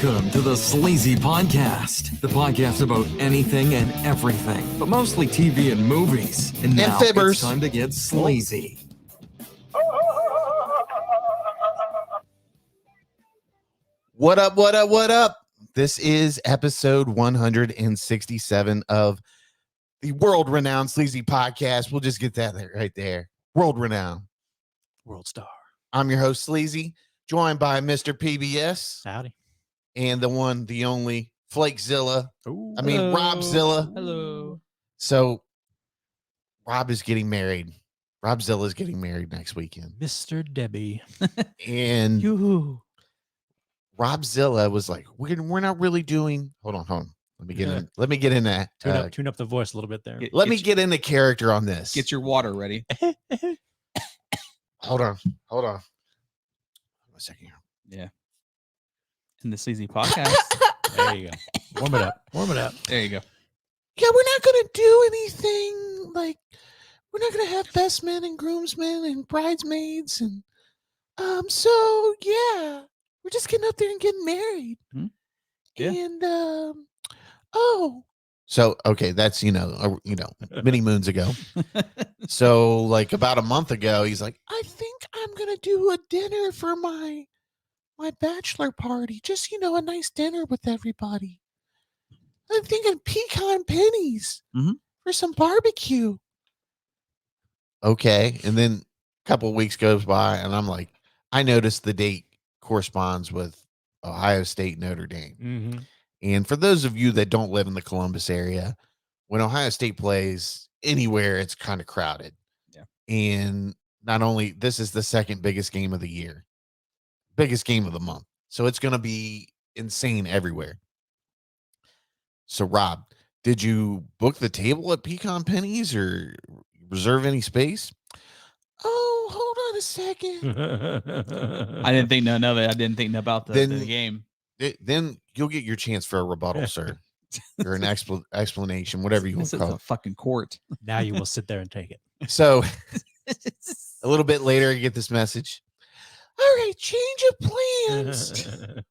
Welcome to the Sleazy Podcast, the podcast about anything and everything, but mostly TV and movies. And now fibbers. It's time to get sleazy. What up, what up, what up? This is episode 167 of the world-renowned Sleazy Podcast. We'll just get that right there. World-renowned. World star. I'm your host, Sleazy, joined by Mr. PBS. Howdy. And the one, the only, Flakezilla. Ooh. Hello. Robzilla. Hello. So, Rob is getting married. Robzilla is getting married next weekend. Mr. Debbie. And Yoo-hoo. Robzilla was like, we're not really doing. Hold on. Let me get in that. Tune up the voice a little bit there. Let me get into character on this. Get your water ready. Hold on. A second here. Yeah. In the Sleazy Podcast. There you go. Warm it up. There you go. Yeah, we're not gonna do anything like we're not gonna have best men and groomsmen and bridesmaids and so yeah, we're just getting up there and getting married. Hmm. Yeah. And so okay, that's many moons ago. So like about a month ago, he's like, I think I'm gonna do a dinner for my bachelor party. Just a nice dinner with everybody. I'm thinking pecan pennies for some barbecue. Okay, and then a couple of weeks goes by, and I'm like, I noticed the date corresponds with Ohio State Notre Dame. Mm-hmm. And for those of you that don't live in the Columbus area, when Ohio State plays anywhere, it's kind of crowded. Yeah. And not only this is the second biggest game of the year, biggest game of the month. So it's going to be insane everywhere. So Rob, did you book the table at Pecan Pennies or reserve any space? Oh, hold on a second. I didn't think none of it. I didn't think about the game. Then you'll get your chance for a rebuttal, sir, or an explanation, whatever you want to call it. This is a fucking court. Now you will sit there and take it. So a little bit later, I get this message. All right, change of plans.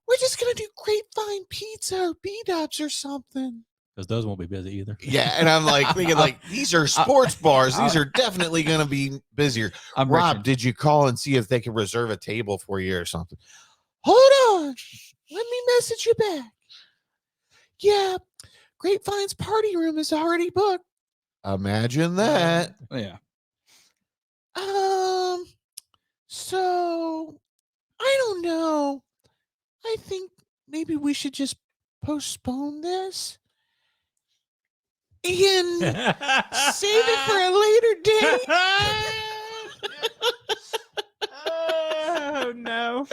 We're just going to do Grapevine Pizza or B-Dubs or something. Because those won't be busy either. Yeah, and I'm like thinking these are sports bars. These are definitely going to be busier. Rob, did you call and see if they can reserve a table for you or something? Hold on. Let me message you back. Yeah, Grapevine's party room is already booked. Imagine that. Yeah. So I don't know. I think maybe we should just postpone this and save it for a later date. Oh no.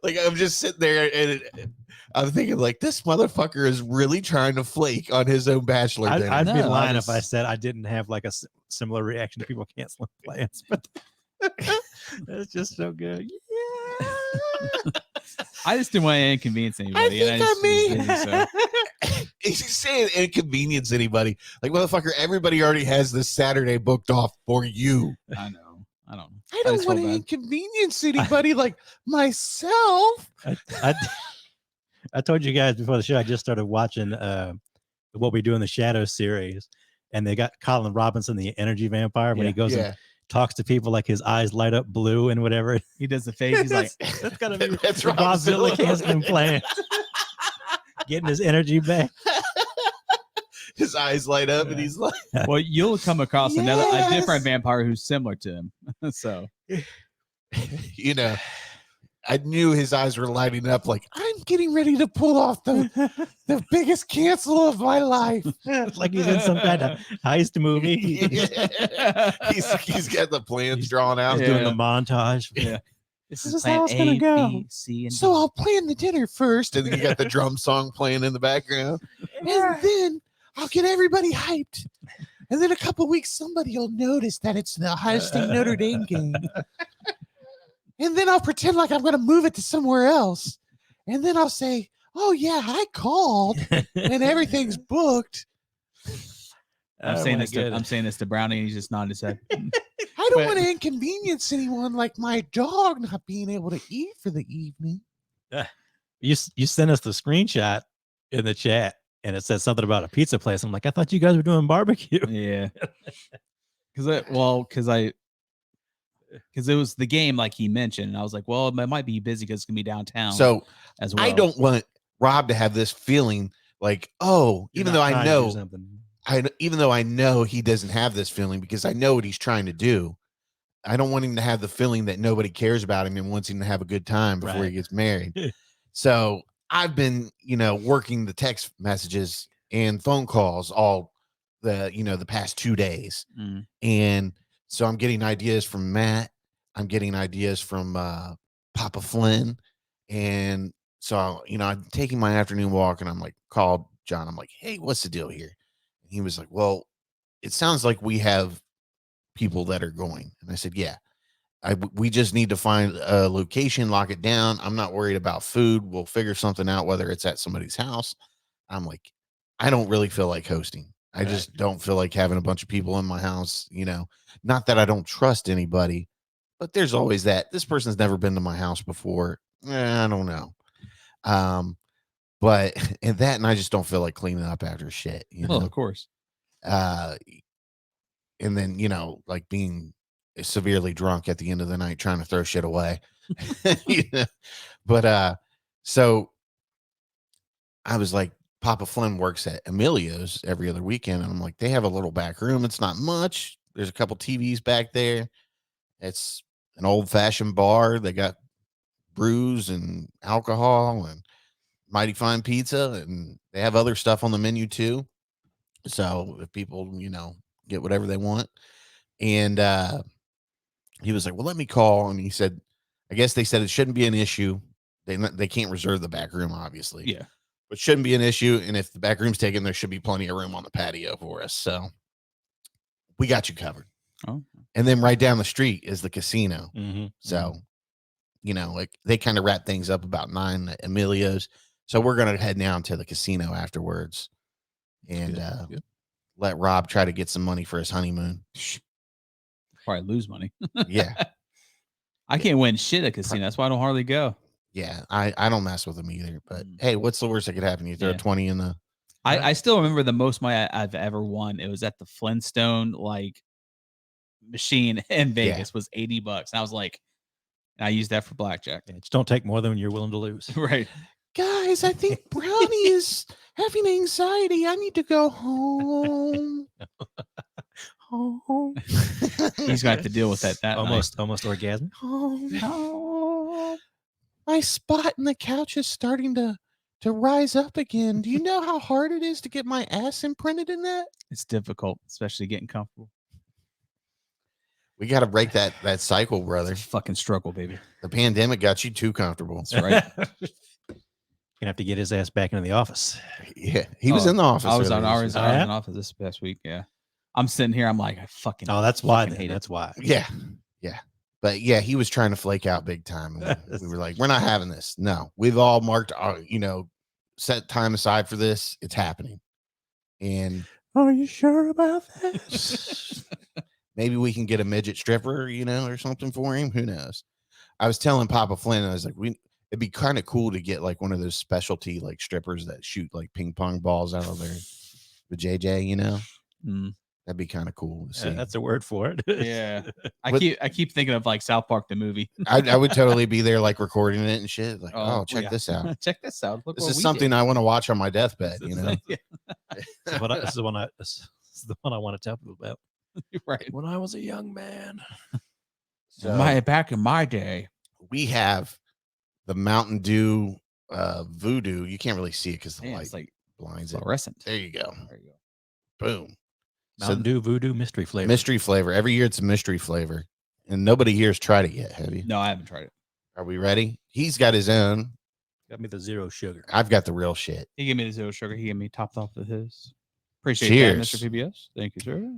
Like I'm just sitting there and I'm thinking like this motherfucker is really trying to flake on his own bachelor dinner. I'd be lying if I said I didn't have like a similar reaction to people canceling plans, but it's just so good. Yeah. I just didn't want to inconvenience anybody. He's saying inconvenience anybody. Like motherfucker, everybody already has this Saturday booked off for you. I know. I don't want to inconvenience anybody like myself. I told you guys before the show, I just started watching What We Do in the Shadows series, and they got Colin Robinson, the energy vampire, when he goes and talks to people, like his eyes light up blue and whatever. He does the face. He's like, that's gotta be that's Robzilla canceling plans. Getting his energy back. His eyes light up and he's like, well, you'll come across a different vampire who's similar to him. So, I knew his eyes were lighting up like, I'm getting ready to pull off the biggest cancel of my life. Like he's in some kind of heist movie. He's got the plans drawn out. He's doing the montage. Yeah. This is how it's going to go. B, C, and so I'll plan the dinner first. And then you got the drum song playing in the background. And then I'll get everybody hyped. And then a couple weeks, somebody will notice that it's the Ohio State Notre Dame game. And then I'll pretend like I'm going to move it to somewhere else. And then I'll say, oh, yeah, I called and everything's booked. I'm saying this to Brownie, and he's just nodding his head. I don't want to inconvenience anyone, like my dog not being able to eat for the evening. You sent us the screenshot in the chat, and it said something about a pizza place. I'm like, I thought you guys were doing barbecue. Yeah. Because it was the game, like he mentioned, and I was like, well, it might be busy because it's gonna be downtown. So as well, I don't want Rob to have this feeling like, oh, even though I know he doesn't have this feeling because I know what he's trying to do. I don't want him to have the feeling that nobody cares about him and wants him to have a good time before he gets married. So I've been, working the text messages and phone calls all the past 2 days. And so I'm getting ideas from Matt. I'm getting ideas from Papa Flynn. And so, I'm taking my afternoon walk and I'm like, called John. I'm like, hey, what's the deal here? And he was like, well, it sounds like we have people that are going. And I said, yeah, we just need to find a location, lock it down. I'm not worried about food. We'll figure something out, whether it's at somebody's house. I'm like, I don't really feel like hosting. I just don't feel like having a bunch of people in my house, not that I don't trust anybody, but there's always that this person's never been to my house before. I don't know. But and I just don't feel like cleaning up after shit, Well, of course. And then, like being severely drunk at the end of the night, trying to throw shit away. But, so I was like, Papa Flynn works at Emilio's every other weekend. And I'm like, they have a little back room. It's not much. There's a couple TVs back there. It's an old fashioned bar. They got brews and alcohol and mighty fine pizza. And they have other stuff on the menu too. So if people, get whatever they want. And he was like, well, let me call. And he said, I guess they said it shouldn't be an issue. They can't reserve the back room, obviously. Yeah. But shouldn't be an issue. And if the back room's taken, there should be plenty of room on the patio for us. So we got you covered. Oh. And then right down the street is the casino. Mm-hmm. So, like they kind of wrap things up about 9 at Emilio's. So we're going to head down to the casino afterwards and let Rob try to get some money for his honeymoon. Probably lose money. Yeah. I can't win shit at casino. That's why I don't hardly go. Yeah. I don't mess with them either. But hey, what's the worst that could happen? You throw 20 in the. I still remember the most money I've ever won. It was at the Flintstone machine in Vegas was $80. And I was like, I used that for blackjack. Yeah, just don't take more than you're willing to lose. Right. Guys, I think Brownie is having anxiety. I need to go home. Home. He's got to deal with that almost orgasm. Oh, my spot in the couch is starting to rise up again. Do you know how hard it is to get my ass imprinted in that? It's difficult, especially getting comfortable. We got to break that cycle, brother. It's a fucking struggle, baby. The pandemic got you too comfortable. That's right. Gonna have to get his ass back into the office. Yeah, he was in the office. I was in office this past week. Yeah, I'm sitting here. I'm like, I fucking. Oh, that's why. Hate that's why. Yeah. But yeah, he was trying to flake out big time. We were like, we're not having this. No, we've all marked our, set time aside for this. It's happening. And are you sure about that? Maybe we can get a midget stripper, or something for him. Who knows? I was telling Papa Flynn, I was like, it'd be kind of cool to get like one of those specialty like strippers that shoot like ping pong balls out of the JJ, That'd be kind of cool to see. That's a word for it. Yeah. I keep thinking of like South Park the movie. I would totally be there like recording it and shit. Like, check this out. Check this out. Look, this is something I want to watch on my deathbed, This is the one I want to tell people about. Right. When I was a young man. So back in my day. We have the Mountain Dew Voodoo. You can't really see it because the light blinds it. Fluorescent. There you go. Boom. Mountain Dew Voodoo mystery flavor. Mystery flavor. Every year it's a mystery flavor. And nobody here has tried it yet, have you? No, I haven't tried it. Are we ready? He's got his own. Got me the zero sugar. I've got the real shit. He gave me the zero sugar. He gave me topped off with his. Appreciate Cheers. that, Mr. PBS. Thank you, sir.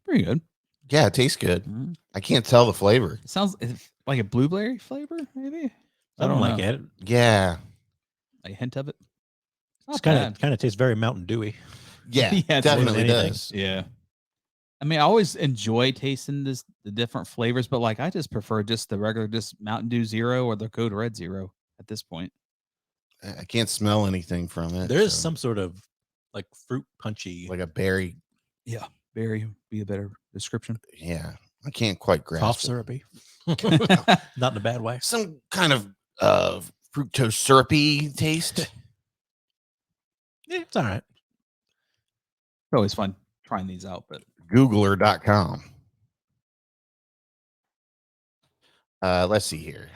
Pretty good. Yeah, it tastes good. I can't tell the flavor. It sounds like a blueberry flavor, maybe. I don't like it. Yeah. Like a hint of it. It's kind of tastes very Mountain Dewy. Yeah, Yeah, definitely anything. does. Yeah. I mean, I always enjoy tasting the different flavors, but like I just prefer just the regular, just Mountain Dew Zero or the Code Red Zero at this point. I can't smell anything from it. There is some sort of like fruit punchy, like a berry. Yeah, berry would be a better description. Yeah, I can't quite grasp cough it. syrupy. Not in a bad way. Some kind of fructose syrupy taste. Yeah, it's all right. It's always fun trying these out, but Googler.com. Let's see here.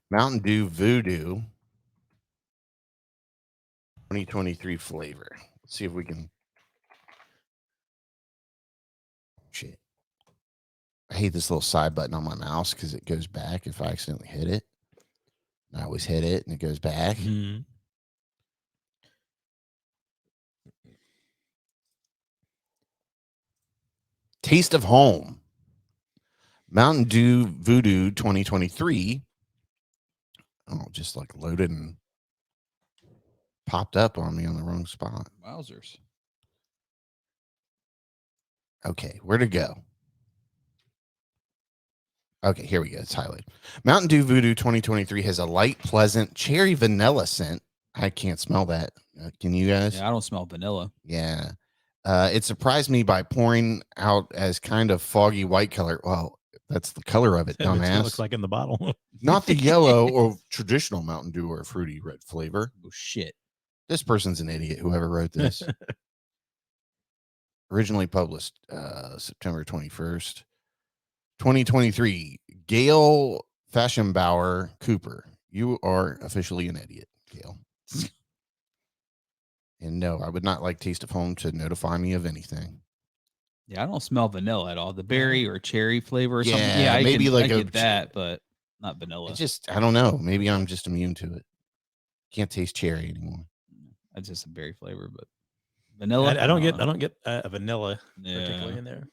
Mountain Dew Voodoo 2023 flavor. Let's see if we can. Shit. I hate this little side button on my mouse because it goes back if I accidentally hit it. I always hit it and it goes back. Mm-hmm. Taste of Home. Mountain Dew Voodoo 2023. Oh, just like loaded and popped up on me on the wrong spot. wowzers. Okay, where'd it go? Okay, here we go. It's highlighted. Mountain Dew Voodoo 2023 has a light, pleasant cherry vanilla scent. I can't smell that. Can you guys? Yeah, I don't smell vanilla. Yeah. It surprised me by pouring out as kind of foggy white color. Well, that's the color of it, That's what it dumbass. looks like in the bottle. Not the yellow or traditional Mountain Dew or fruity red flavor. Oh shit. This person's an idiot, whoever wrote this. Originally published September 21st, 2023. Gail Fashionbauer Cooper. You are officially an idiot, Gail. And no, I would not like Taste of Home to notify me of anything. Yeah, I don't smell vanilla at all. The berry or cherry flavor or something. Yeah, Yeah, maybe I like a get that, but not vanilla. I don't know. Maybe I'm just immune to it. Can't taste cherry anymore. That's just a berry flavor, but vanilla. I don't get a vanilla particularly Yeah. in there.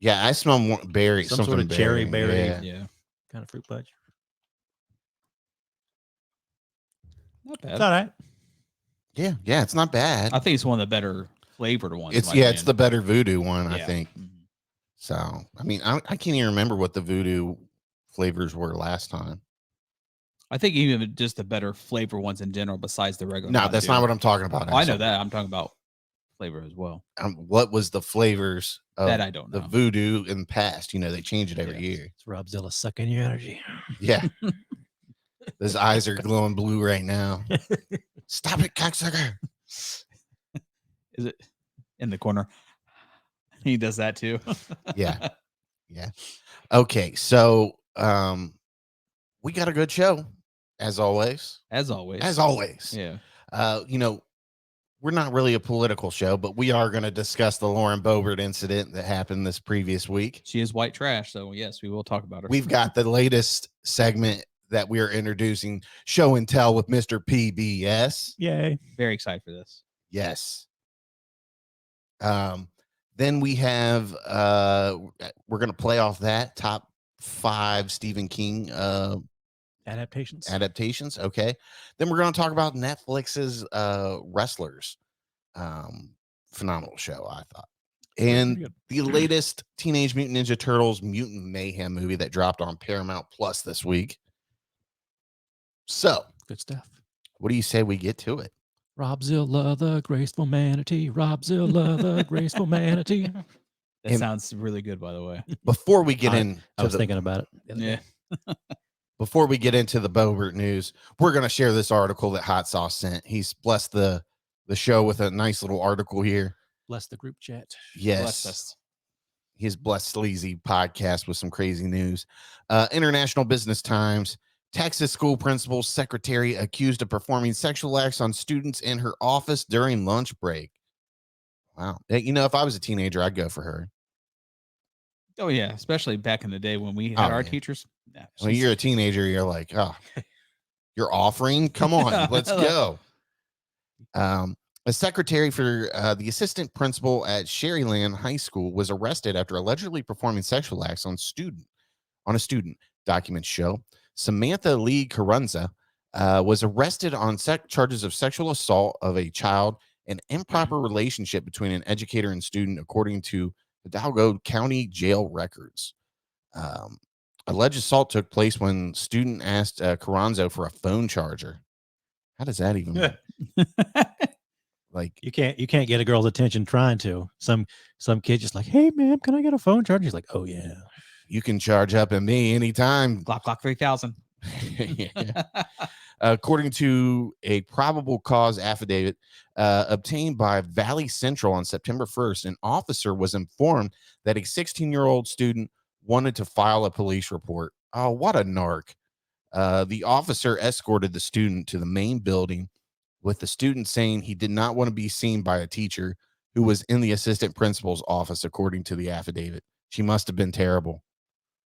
Yeah, I smell more berry, Some something sort of cherry berry. Yeah. Yeah. Kind of fruit punch. Not It's bad. all right. Yeah, it's not bad. I think it's one of the better flavored ones. in It's my it's opinion. the better voodoo one, I Yeah. think. Mhm. So, I mean, I can't even remember what the voodoo flavors were last time. I think even just the better flavor ones in general, besides the regular. No, Mountain that's Dew. not what I'm talking about. Oh, I know that. I'm talking about flavor as well. What was the flavors of That I don't the know. voodoo in the past? You know, they change it every Yes. year. It's Robzilla sucking your energy. Yeah. His eyes are glowing blue right now. Stop it, cocksucker. Is it in the corner? He does that too. Yeah. Okay, so we got a good show, as always. As always. As always. Yeah. You know, we're not really a political show, but we are going to discuss the Lauren Boebert incident that happened this previous week. She is white trash, so yes, we will talk about her. We've got the latest segment that we are introducing, Show and Tell with Mr. PBS. Yay. Very excited for this. Yes. Then we have we're going to play off that top 5 Stephen King Adaptations. Okay. Then we're going to talk about Netflix's Wrestlers. Phenomenal show, I thought. And the latest Teenage Mutant Ninja Turtles Mutant Mayhem movie that dropped on Paramount Plus this week. So, Good stuff. what do you say we get to it? Robzilla, the graceful manatee. Robzilla, the graceful manatee. That And- sounds really good, by the way. Before we get in, I was thinking about it. the other Yeah. day. before we get into the Boebert news, we're going to share this article that Hot Sauce sent. He's blessed the show with a nice little article here. Bless the group chat. Yes. Bless us. His blessed Sleazy Podcast with some crazy news. International Business Times. Texas school principal secretary accused of performing sexual acts on students in her office during lunch break. Wow. You know, if I was a teenager, I'd go for her. Oh yeah, especially back in the day when we had our teachers. Yeah, When you're a teenager, you're like, oh, you're offering? Come on, let's go. A secretary for the assistant principal at Sherryland High School was arrested after allegedly performing sexual acts on a student. Documents show Samantha Lee Carranza was arrested on charges of sexual assault of a child and improper relationship between an educator and student, according to Hidalgo County jail records. Alleged assault took place when student asked Carranza for a phone charger. How does that even like? You can't get a girl's attention trying to. Some kid just like, hey ma'am, can I get a phone charger? He's like, oh yeah, you can charge up at me anytime. Glock 3000. Yeah. According to a probable cause affidavit obtained by Valley Central on September 1st, an officer was informed that a 16-year-old student wanted to file a police report. Oh, what a narc. The officer escorted the student to the main building, with the student saying he did not want to be seen by a teacher who was in the assistant principal's office, according to the affidavit. She must have been terrible.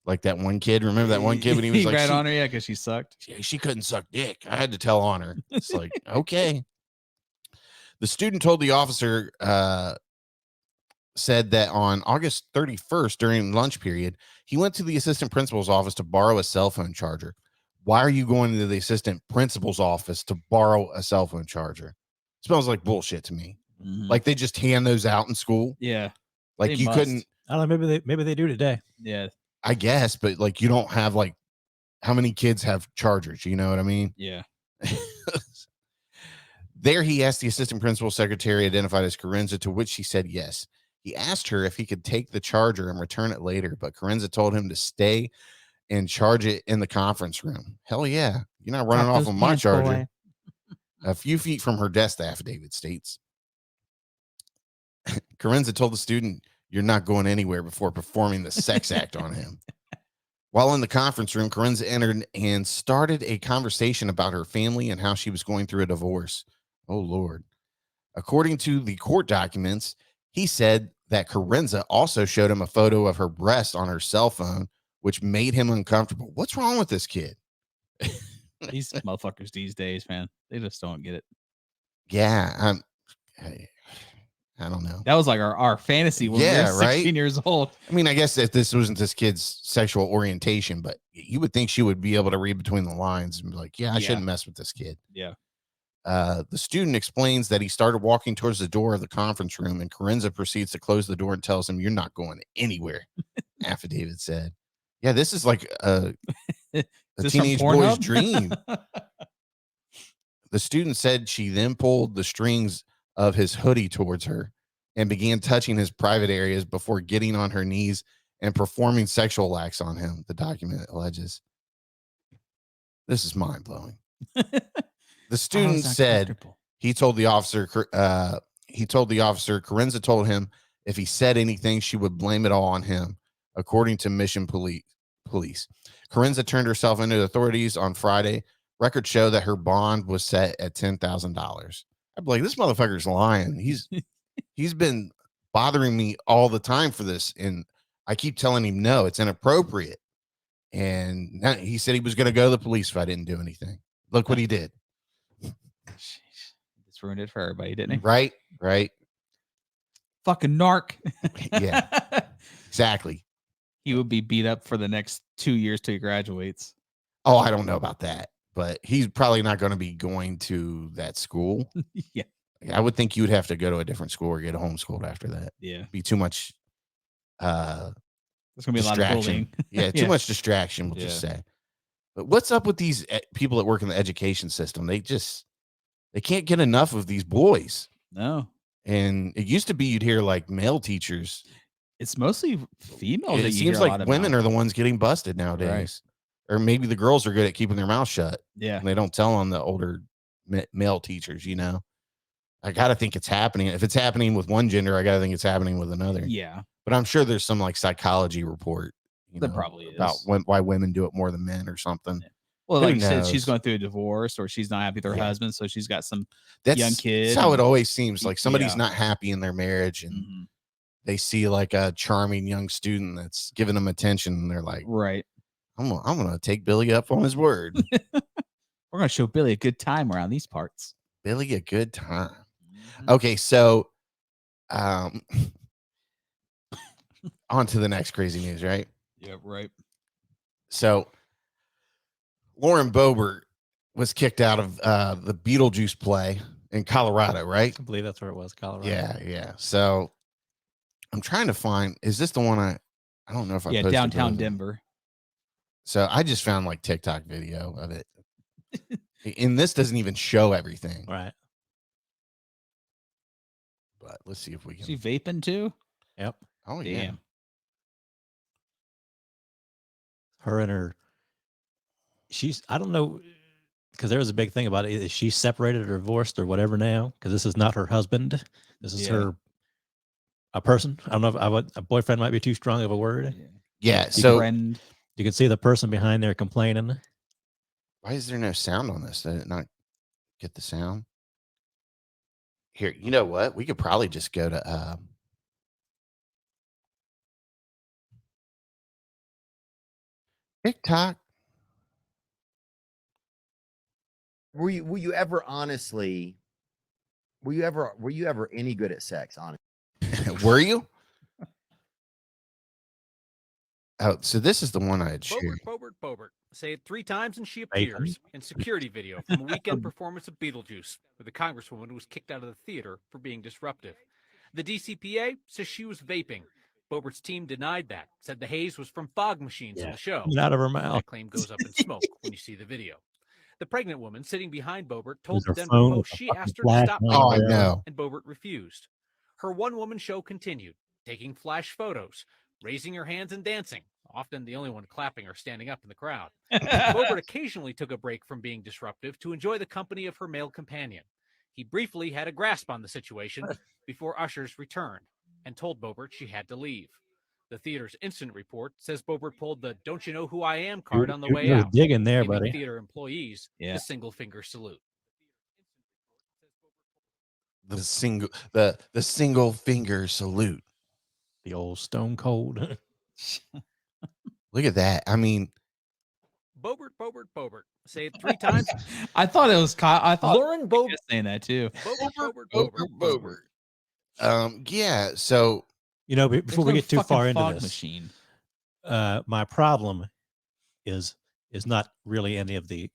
Like that one kid. Remember that one kid when he was like, rat on her, yeah, because she sucked. She couldn't suck dick. I had to tell on her. It's like, okay. The student told the officer, said that on August 31st, during lunch period, he went to the assistant principal's office to borrow a cell phone charger. Why are you going to the assistant principal's office to borrow a cell phone charger? Smells like bullshit to me. Mm-hmm. Like they just hand those out in school. Yeah. Like you couldn't. I don't know. Maybe they do today. Yeah. I guess, but like you don't have like how many kids have chargers? You know what I mean? Yeah. There, he asked the assistant principal secretary, identified as Carranza, to which she said yes. He asked her if he could take the charger and return it later, but Carranza told him to stay and charge it in the conference room. Hell yeah. You're not running off of my charger. Boy. A few feet from her desk, the affidavit states. Carranza told the student, you're not going anywhere before performing the sex act on him. While in the conference room, Carranza entered and started a conversation about her family and how she was going through a divorce. Oh, Lord. According to the court documents, he said that Carranza also showed him a photo of her breast on her cell phone, which made him uncomfortable. What's wrong with this kid? These motherfuckers these days, man, they just don't get it. Yeah, I don't know. That was like our fantasy when we were 16 years old. I mean, I guess if this wasn't this kid's sexual orientation, but you would think she would be able to read between the lines and be like, I shouldn't mess with this kid. Yeah. The student explains that he started walking towards the door of the conference room, and Carranza proceeds to close the door and tells him, you're not going anywhere, affidavit said. Yeah, this is like a teenage boy's dream. The student said she then pulled the strings of his hoodie towards her and began touching his private areas before getting on her knees and performing sexual acts on him, the document alleges. This is mind-blowing. The student said he told the officer Carranza told him if he said anything, she would blame it all on him, according to Mission Police. Carranza turned herself into authorities on Friday. Records show that her bond was set at $10,000. I'm like, this motherfucker's lying. He's been bothering me all the time for this, and I keep telling him no, it's inappropriate. And now he said he was going to go to the police if I didn't do anything. Look what he did. Just ruined it for everybody, didn't he? Right. Fucking narc. Yeah, exactly. He would be beat up for the next 2 years till he graduates. Oh, I don't know about that, but he's probably not going to be going to that school. Yeah. I would think you'd have to go to a different school or get homeschooled after that. Yeah. Be too much there's going to be a lot of bullying. Yeah, too much distraction, we'll just say. But what's up with these people that work in the education system? They can't get enough of these boys. No. And it used to be you'd hear like male teachers. It's mostly females. It seems like women are the ones getting busted nowadays. Right. Or maybe the girls are good at keeping their mouth shut. Yeah. And they don't tell on the older male teachers, you know. I got to think it's happening. If it's happening with one gender, I got to think it's happening with another. Yeah. But I'm sure there's some like psychology report. There probably is. About why women do it more than men or something. Yeah. Well, like you said, she's going through a divorce or she's not happy with her husband. So she's got some young kid. That's how it always seems. Like somebody's not happy in their marriage and they see like a charming young student that's giving them attention. And they're like, right. I'm going to take Billy up on his word. We're going to show Billy a good time around these parts. Billy a good time. Okay, so on to the next crazy news, right? Yeah, right. So Lauren Boebert was kicked out of the Beetlejuice play in Colorado, right? I believe that's where it was, Colorado. Yeah. So I'm trying to find, is this the one I don't know if I posted downtown both. Denver. So I just found like TikTok video of it. And this doesn't even show everything. Right. But let's see if we can. She vaping too? Yep. Oh, Damn. yeah. Her and her, I don't know, because there was a big thing about it. Is she separated or divorced or whatever now? Because this is not her husband. This is a person. I don't know if a boyfriend might be too strong of a word. Yeah. So Friend. You can see the person behind there complaining. why is there no sound on this? Did it not get the sound? Here, you know what? We could probably just go to TikTok. Were you ever any good at sex, honestly? Were you? Oh, so this is the one I had shared. Boebert. Say it 3 times and she appears in security video from a weekend performance of Beetlejuice, where the congresswoman was kicked out of the theater for being disruptive. The DCPA says she was vaping. Boebert's team denied that, said the haze was from fog machines in the show. Out of her mouth. That claim goes up in smoke when you see the video. The pregnant woman sitting behind Boebert told the her Denver phone Post with a she fucking asked her to flash stop on Oh, I vaping, know. and Boebert refused. Her one-woman show continued, taking flash photos, raising her hands and dancing, often the only one clapping or standing up in the crowd. Boebert occasionally took a break from being disruptive to enjoy the company of her male companion. He briefly had a grasp on the situation before ushers returned and told Boebert she had to leave. The theater's incident report says Boebert pulled the "Don't you know who I am" card on the way out, digging there, giving buddy. theater employees the single finger salute. The single finger salute. The old Stone Cold. Look at that. I mean, Boebert. Say it 3 times. I thought it was I thought Lauren Boebert saying that too. Boebert. Yeah. So before we get too far into this, machine. My problem is not really any of the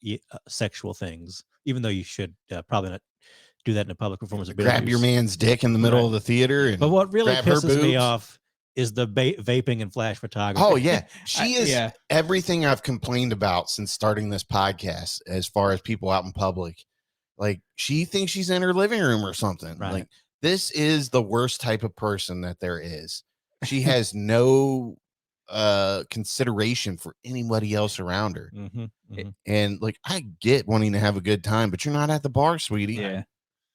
sexual things, even though you should probably not do that in a public performance. grab your man's dick in the middle of the theater. And but what really grab her pisses me boobs. off is the vaping and flash photography. Oh yeah, she is everything I've complained about since starting this podcast. As far as people out in public, like she thinks she's in her living room or something. Right. Like this is the worst type of person that there is. She has no consideration for anybody else around her. And like I get wanting to have a good time, but you're not at the bar, sweetie. Yeah.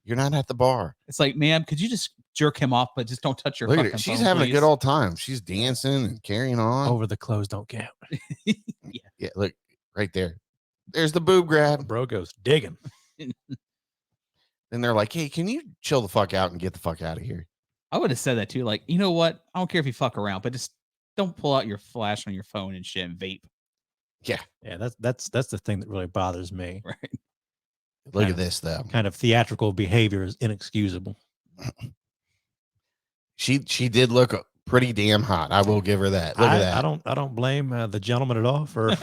You're not at the bar. It's like, ma'am, could you just jerk him off, but just don't touch your fucking phone, she's having please? a good old time. She's dancing and carrying on. Over the clothes don't count. Yeah, look right there. There's the boob grab. Bro goes digging. Then they're like, hey, can you chill the fuck out and get the fuck out of here? I would have said that too. Like, you know what? I don't care if you fuck around, but just don't pull out your flash on your phone and shit and vape. Yeah. That's the thing that really bothers me. Right. Look at this though. Kind of theatrical behavior is inexcusable. She did look pretty damn hot. I will give her that. Look at that. I don't blame the gentleman at all for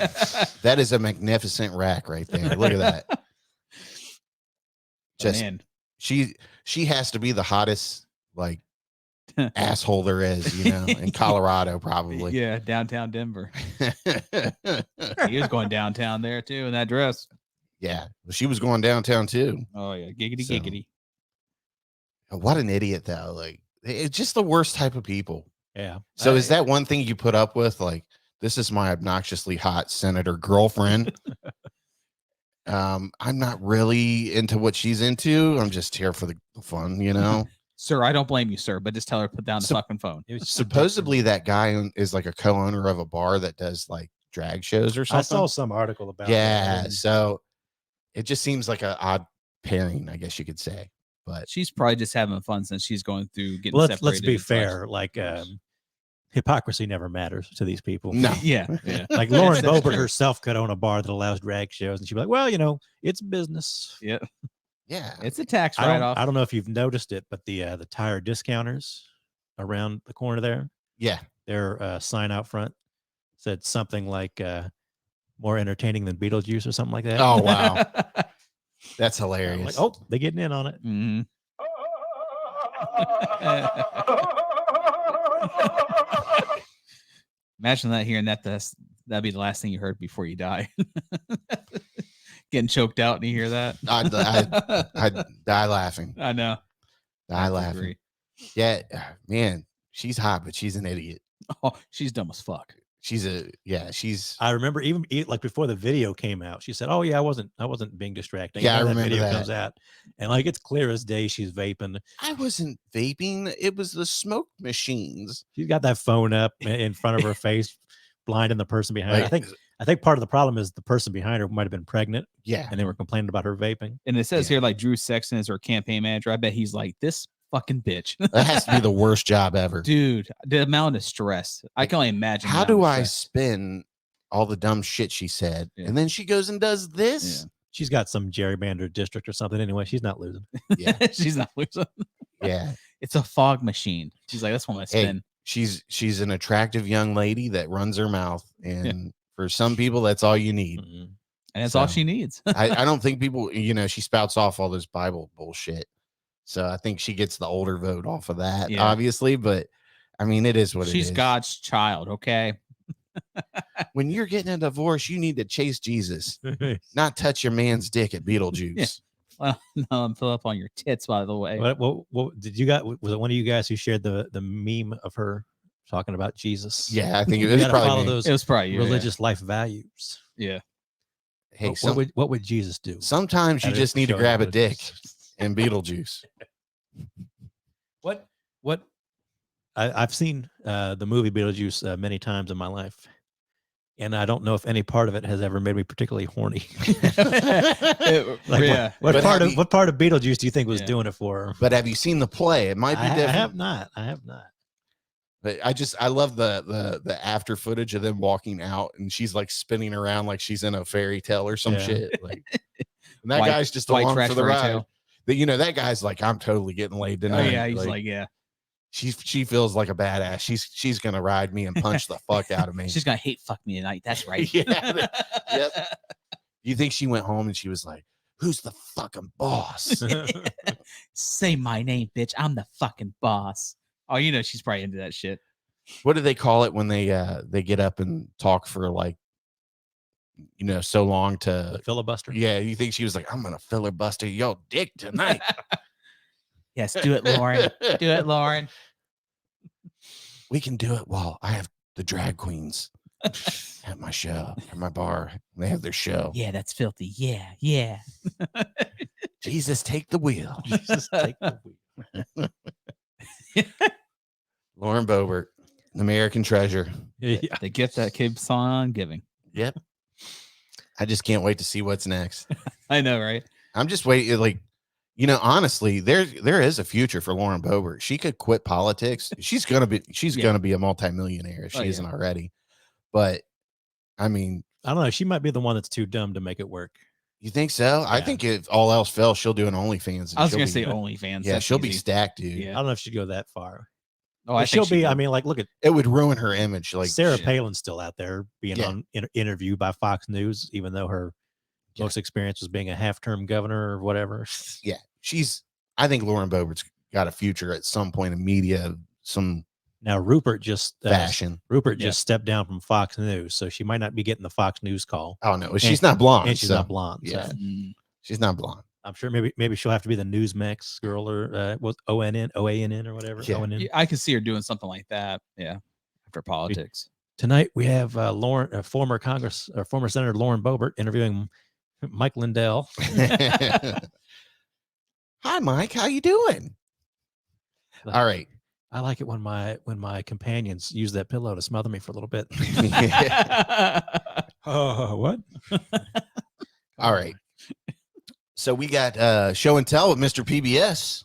that is a magnificent rack right there. Look at that. Just she has to be the hottest like asshole there is, in Colorado probably. Yeah, downtown Denver. He was going downtown there too in that dress. Yeah, she was going downtown too. Oh yeah, giggity. What an idiot though. Like it's just the worst type of people. Yeah. So is that one thing you put up with? Like, this is my obnoxiously hot senator girlfriend. I'm not really into what she's into. I'm just here for the fun, Sir, I don't blame you, sir, but just tell her to put down the fucking phone. Supposedly that guy is like a co-owner of a bar that does like drag shows or something. I saw some article about that. So it just seems like an odd pairing, I guess you could say. But she's probably just having fun since she's going through getting separated. Let's be fair. Like hypocrisy never matters to these people. No. Yeah. Like Lauren Boebert herself could own a bar that allows drag shows, and she'd be like, "Well, it's business." Yeah. Yeah. It's a tax write-off. I don't know if you've noticed it, but the tire discounters around the corner there, yeah, their sign out front said something like more entertaining than Beetlejuice or something like that. Oh wow, that's I'm hilarious. like, oh, they're getting in on it. Mhm. Imagine that hearing that. That'd be the last thing you heard before you die. Getting choked out and you hear that. I'd die laughing. I know. Die laughing. Yeah, man, she's hot, but she's an idiot. Oh, she's dumb as fuck. She's. I remember even like before the video came out, she said, "Oh yeah, I wasn't being distracting." Yeah, I that remember video that. comes out, and like it's clear as day she's vaping. I wasn't vaping. It was the smoke machines. She's got that phone up in front of her face, blinding the person behind her. Like, I think part of the problem is the person behind her might have been pregnant, yeah, and they were complaining about her vaping. And it says here like Drew Sexton is her campaign manager. I bet he's like, this fucking bitch. that has to be the worst job ever. Dude, the amount of stress. I can only imagine. How do I spin all the dumb shit she said? Yeah. And then she goes and does this. Yeah. She's got some gerrymandered district or something. Anyway, she's not losing. Yeah. She's not losing. Yeah. It's a fog machine. She's like, that's one I spin. She's an attractive young lady that runs her mouth. And for some people, that's all you need. Mm-hmm. And that's all she needs. I don't think people, she spouts off all this Bible bullshit. So I think she gets the older vote off of that, obviously. But I mean, it is what it is. She's God's child, okay? When you're getting a divorce, you need to chase Jesus, not touch your man's dick at Beetlejuice. Yeah. Well, no, I'm fill up on your tits, by the way. What did you got? Was it one of you guys who shared the meme of her talking about Jesus? Yeah, I think it You was gotta probably follow me. those It was probably you, religious life values. Yeah. Hey, What would Jesus do? sometimes you At a just need to show grab a of dick Beetlejuice. and Beetlejuice. What I've seen the movie Beetlejuice many times in my life, and I don't know if any part of it has ever made me particularly horny. What part of Beetlejuice do you think was doing it for her? But have you seen the play? It might be different. I have not. But I love the after footage of them walking out, and she's like spinning around like she's in a fairy tale or some shit. Like, and that guy's just along for the ride. That guy's like, I'm totally getting laid tonight. Oh yeah, he's like yeah. She feels like a badass. She's gonna ride me and punch the fuck out of me. She's gonna hate fuck me tonight. That's right. Yep. You think she went home and she was like, "Who's the fucking boss?" Say my name, bitch. I'm the fucking boss. Oh, she's probably into that shit. What do they call it when they get up and talk for like, so long to The filibuster? Yeah, you think she was like, I'm gonna filibuster your dick tonight. Yes, do it, Lauren. Do it, Lauren. We can do it while I have the drag queens at my show, at my bar. They have their show. Yeah, that's filthy. Yeah. Jesus, take the wheel. Jesus, take the wheel. Lauren Boebert, American treasure. Yeah. The gift that keeps on giving. Yep. I just can't wait to see what's next. I know, right? I'm just waiting. Like, honestly, there is a future for Lauren Boebert. She could quit politics. She's gonna be a multimillionaire if she isn't already. But I mean, I don't know. She might be the one that's too dumb to make it work. You think so? Yeah. I think if all else fails, she'll do an OnlyFans. I was gonna say OnlyFans. Yeah, she'll be stacked, dude. I don't know if she'd go that far. Oh, I she'll think be. Would. I mean, like, look at it would ruin her image. Like Sarah Palin's still out there being on interviewed by Fox News, even though her most experience was being a half-term governor or whatever. Yeah, I think Lauren Boebert's got a future at some point in media. Now Rupert just fashion. Rupert just stepped down from Fox News, so she might not be getting the Fox News call. Oh no, she's not blonde. And she's not blonde. Yeah, so. She's not blonde. I'm sure maybe she'll have to be the Newsmax girl or was OANN or whatever. Yeah. ONN. Yeah, I can see her doing something like that. Yeah, after politics. Tonight we have former Senator Lauren Boebert interviewing Mike Lindell. Hi, Mike. How you doing? All right. I like it when my companions use that pillow to smother me for a little bit. What? All right. So we got show and tell with Mr. PBS.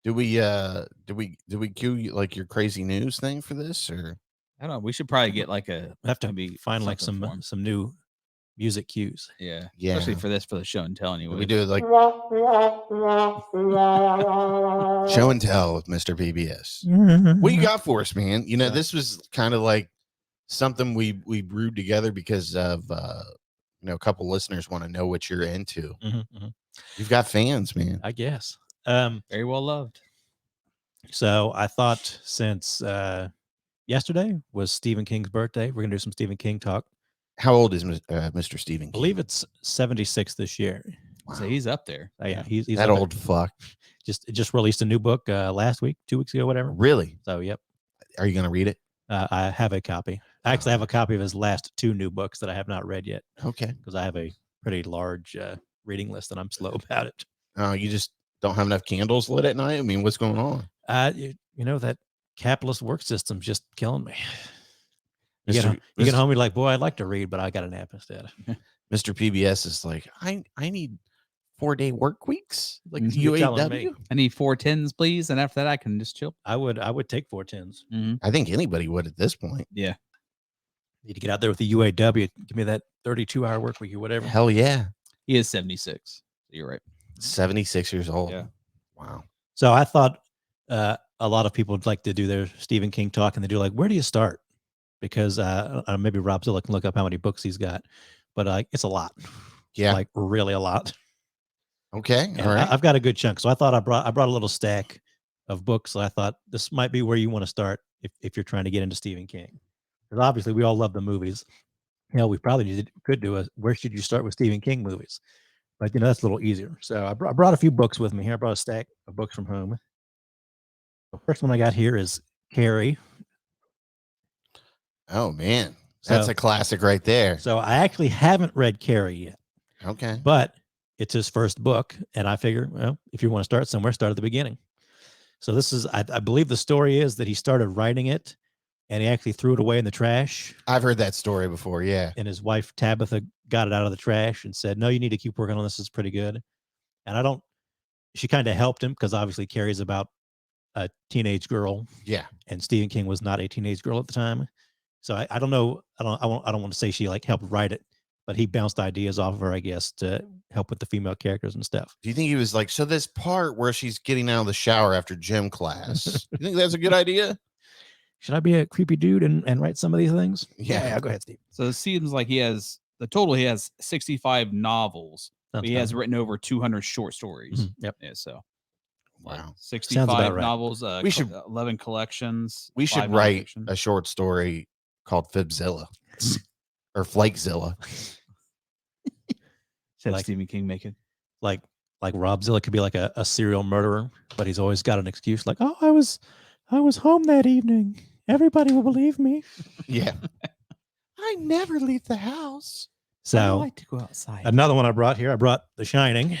Do we cue like your crazy news thing for this, or I don't know. We should probably get like I have to find like some new music cues. Yeah. Yeah. Especially for the show and tell anyway. we do it like show and tell with Mr. PBS. What you got for us, man? This was kind of like something we brewed together because of a couple listeners want to know what you're into. You've got fans, man. I guess. Very well loved. So I thought since yesterday was Stephen King's birthday, we're gonna do some Stephen King talk. How old is Mr. Stephen King? I believe it's 76 this year. Wow. So he's up there. Yeah, he's that old fuck. Just released a new book last week, 2 weeks ago, whatever. Really? So yep. Are you gonna read it? I have a copy. I actually have a copy of his last 2 new books that I have not read yet. Okay. Because I have a pretty large reading list and I'm slow about it. You just don't have enough candles lit at night? I mean, what's going on? You know, that capitalist work system's just killing me. You Mr. get home, you're like, boy, I'd like to read, but I got a nap instead. Mr. PBS is like, I need 4-day work weeks, like the You're telling me. UAW. I need 4 10s, please, and after that, I can just chill. I would take 4 10s. I think anybody would at this point. Yeah. Need to get out there with the UAW. Give me that 32-hour work week or whatever. Hell yeah. He is 76. You're right. 76 years old. Yeah. Wow. So I thought a lot of people would like to do their Stephen King talk, and they do like, where do you start? Because maybe Robzilla can look up how many books he's got, but it's a lot. Yeah. Like really a lot. Okay. And All right. I've got a good chunk. So I thought I brought a little stack of books. So I thought this might be where you want to start if you're trying to get into Stephen King. Because obviously we all love the movies. We probably could do where should you start with Stephen King movies? But that's a little easier. So I brought a few books with me here. I brought a stack of books from home. The first one I got here is Carrie. Oh man, that's a classic right there. So I actually haven't read Carrie yet. Okay. But it's his first book, and I figure, well, if you want to start somewhere, start at the beginning. So this is, I believe the story is that he started writing it, and he actually threw it away in the trash. I've heard that story before, yeah. And his wife, Tabitha, got it out of the trash and said, no, you need to keep working on this. It's pretty good. And she kind of helped him because obviously Carrie's about a teenage girl. Yeah. And Stephen King was not a teenage girl at the time. So I don't know. I don't want to say she like helped write it, but he bounced ideas off of her, I guess, to help with the female characters and stuff. Do you think he was like, so this part where she's getting out of the shower after gym class, you think that's a good idea? Should I be a creepy dude and write some of these things? Yeah. Go ahead, Steve. So it seems like he has 65 novels. But he has written over 200 short stories. Yep. Yeah. So wow. 65 right. novels. We should 11 collections. We should write a short story called Fibzilla or Flakezilla. Said like Stephen King make it. Like Robzilla could be like a serial murderer, but he's always got an excuse. Like, oh, I was home that evening. Everybody will believe me. Yeah. I never leave the house. So I like to go outside. Another one I brought here. I brought The Shining.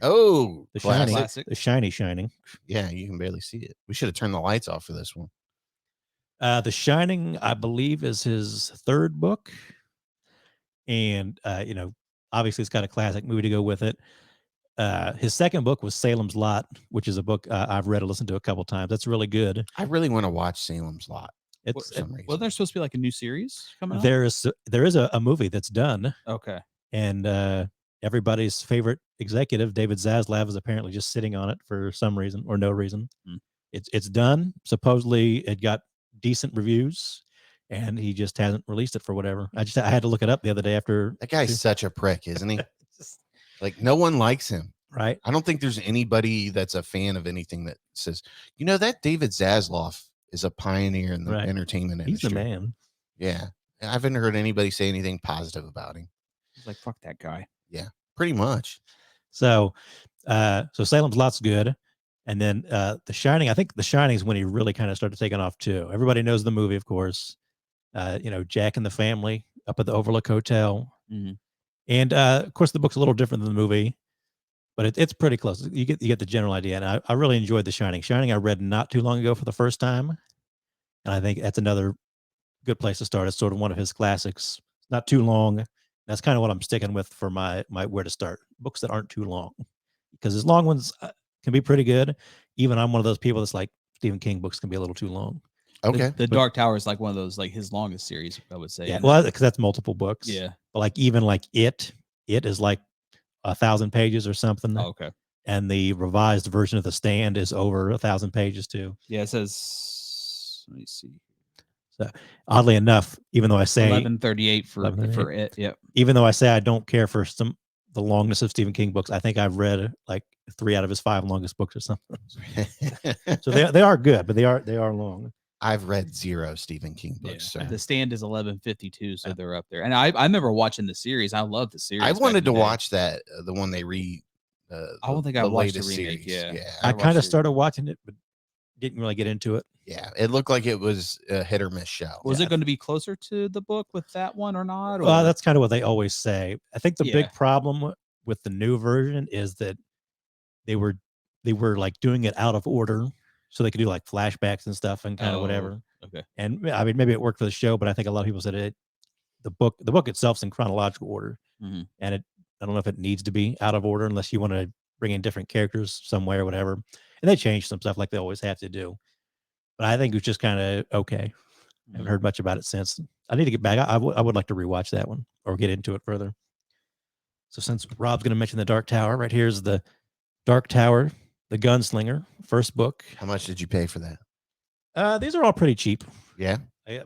Oh, The classic. Shining. Yeah, you can barely see it. We should have turned the lights off for this one. The Shining, I believe, is his third book. And, obviously it's got a classic movie to go with it. His second book was Salem's Lot, which is a book I've read and listened to a couple times. That's really good. I really want to watch Salem's Lot. Well, there's supposed to be like a new series coming out? There is a movie that's done. Okay. And everybody's favorite executive, David Zaslav, is apparently just sitting on it for some reason or no reason. It's done. Supposedly it got decent reviews, and he just hasn't released it for whatever. I had to look it up the other day after. That guy's such a prick, isn't he? Like, no one likes him. Right. I don't think there's anybody that's a fan of anything that says, that David Zaslav is a pioneer in the entertainment industry. He's the man. Yeah. I haven't heard anybody say anything positive about him. He's like, fuck that guy. Yeah, pretty much. So Salem's Lot's good. And then The Shining, I think The Shining is when he really kind of started taking off too. Everybody knows the movie, of course. Jack and the family up at the Overlook Hotel. Mm-hmm. And of course, the book's a little different than the movie, but it's pretty close. You get the general idea. And I really enjoyed The Shining. Shining, I read not too long ago for the first time. And I think that's another good place to start. It's sort of one of his classics. It's not too long. That's kind of what I'm sticking with for my where to start. Books that aren't too long, because his long ones can be pretty good. Even I'm one of those people that's like, Stephen King books can be a little too long. Okay. The Dark Tower is like one of those, like his longest series, I would say. Yeah. Well, because that's multiple books. Yeah. But like even like it is like 1,000 pages or something. Oh, okay. And the revised version of The Stand is over 1,000 pages too. Yeah. It says, let me see. So oddly enough, even though I say 1138 for 1138. it. Yep. Even though I say I don't care for the longness of Stephen King books, I think I've read like 3 out of his 5 longest books or something. So they are good, but they are long. I've read 0 Stephen King books. Yeah. So. The Stand is 1152, so they're up there. And I remember watching the series. I love the series. I wanted to watch that, the one they I don't think I watched the remake. series. Yeah. I kind of started watching it, but didn't really get into it. Yeah, it looked like it was a hit or miss show. Was it going to be closer to the book with that one or not? Or? Well, that's kind of what they always say. I think the big problem with the new version is that they were like doing it out of order, so they could do like flashbacks and stuff and kind of whatever. Okay. And I mean, maybe it worked for the show, but I think a lot of people said the book itself's in chronological order, and I don't know if it needs to be out of order unless you want to bring in different characters some way or whatever. And they changed some stuff like they always have to do. But I think it was just kind of okay. I haven't heard much about it since. I need to get back. I would like to rewatch that one or get into it further. So since Rob's going to mention the Dark Tower, right here's the Dark Tower, the Gunslinger, first book. How much did you pay for that? These are all pretty cheap. Yeah.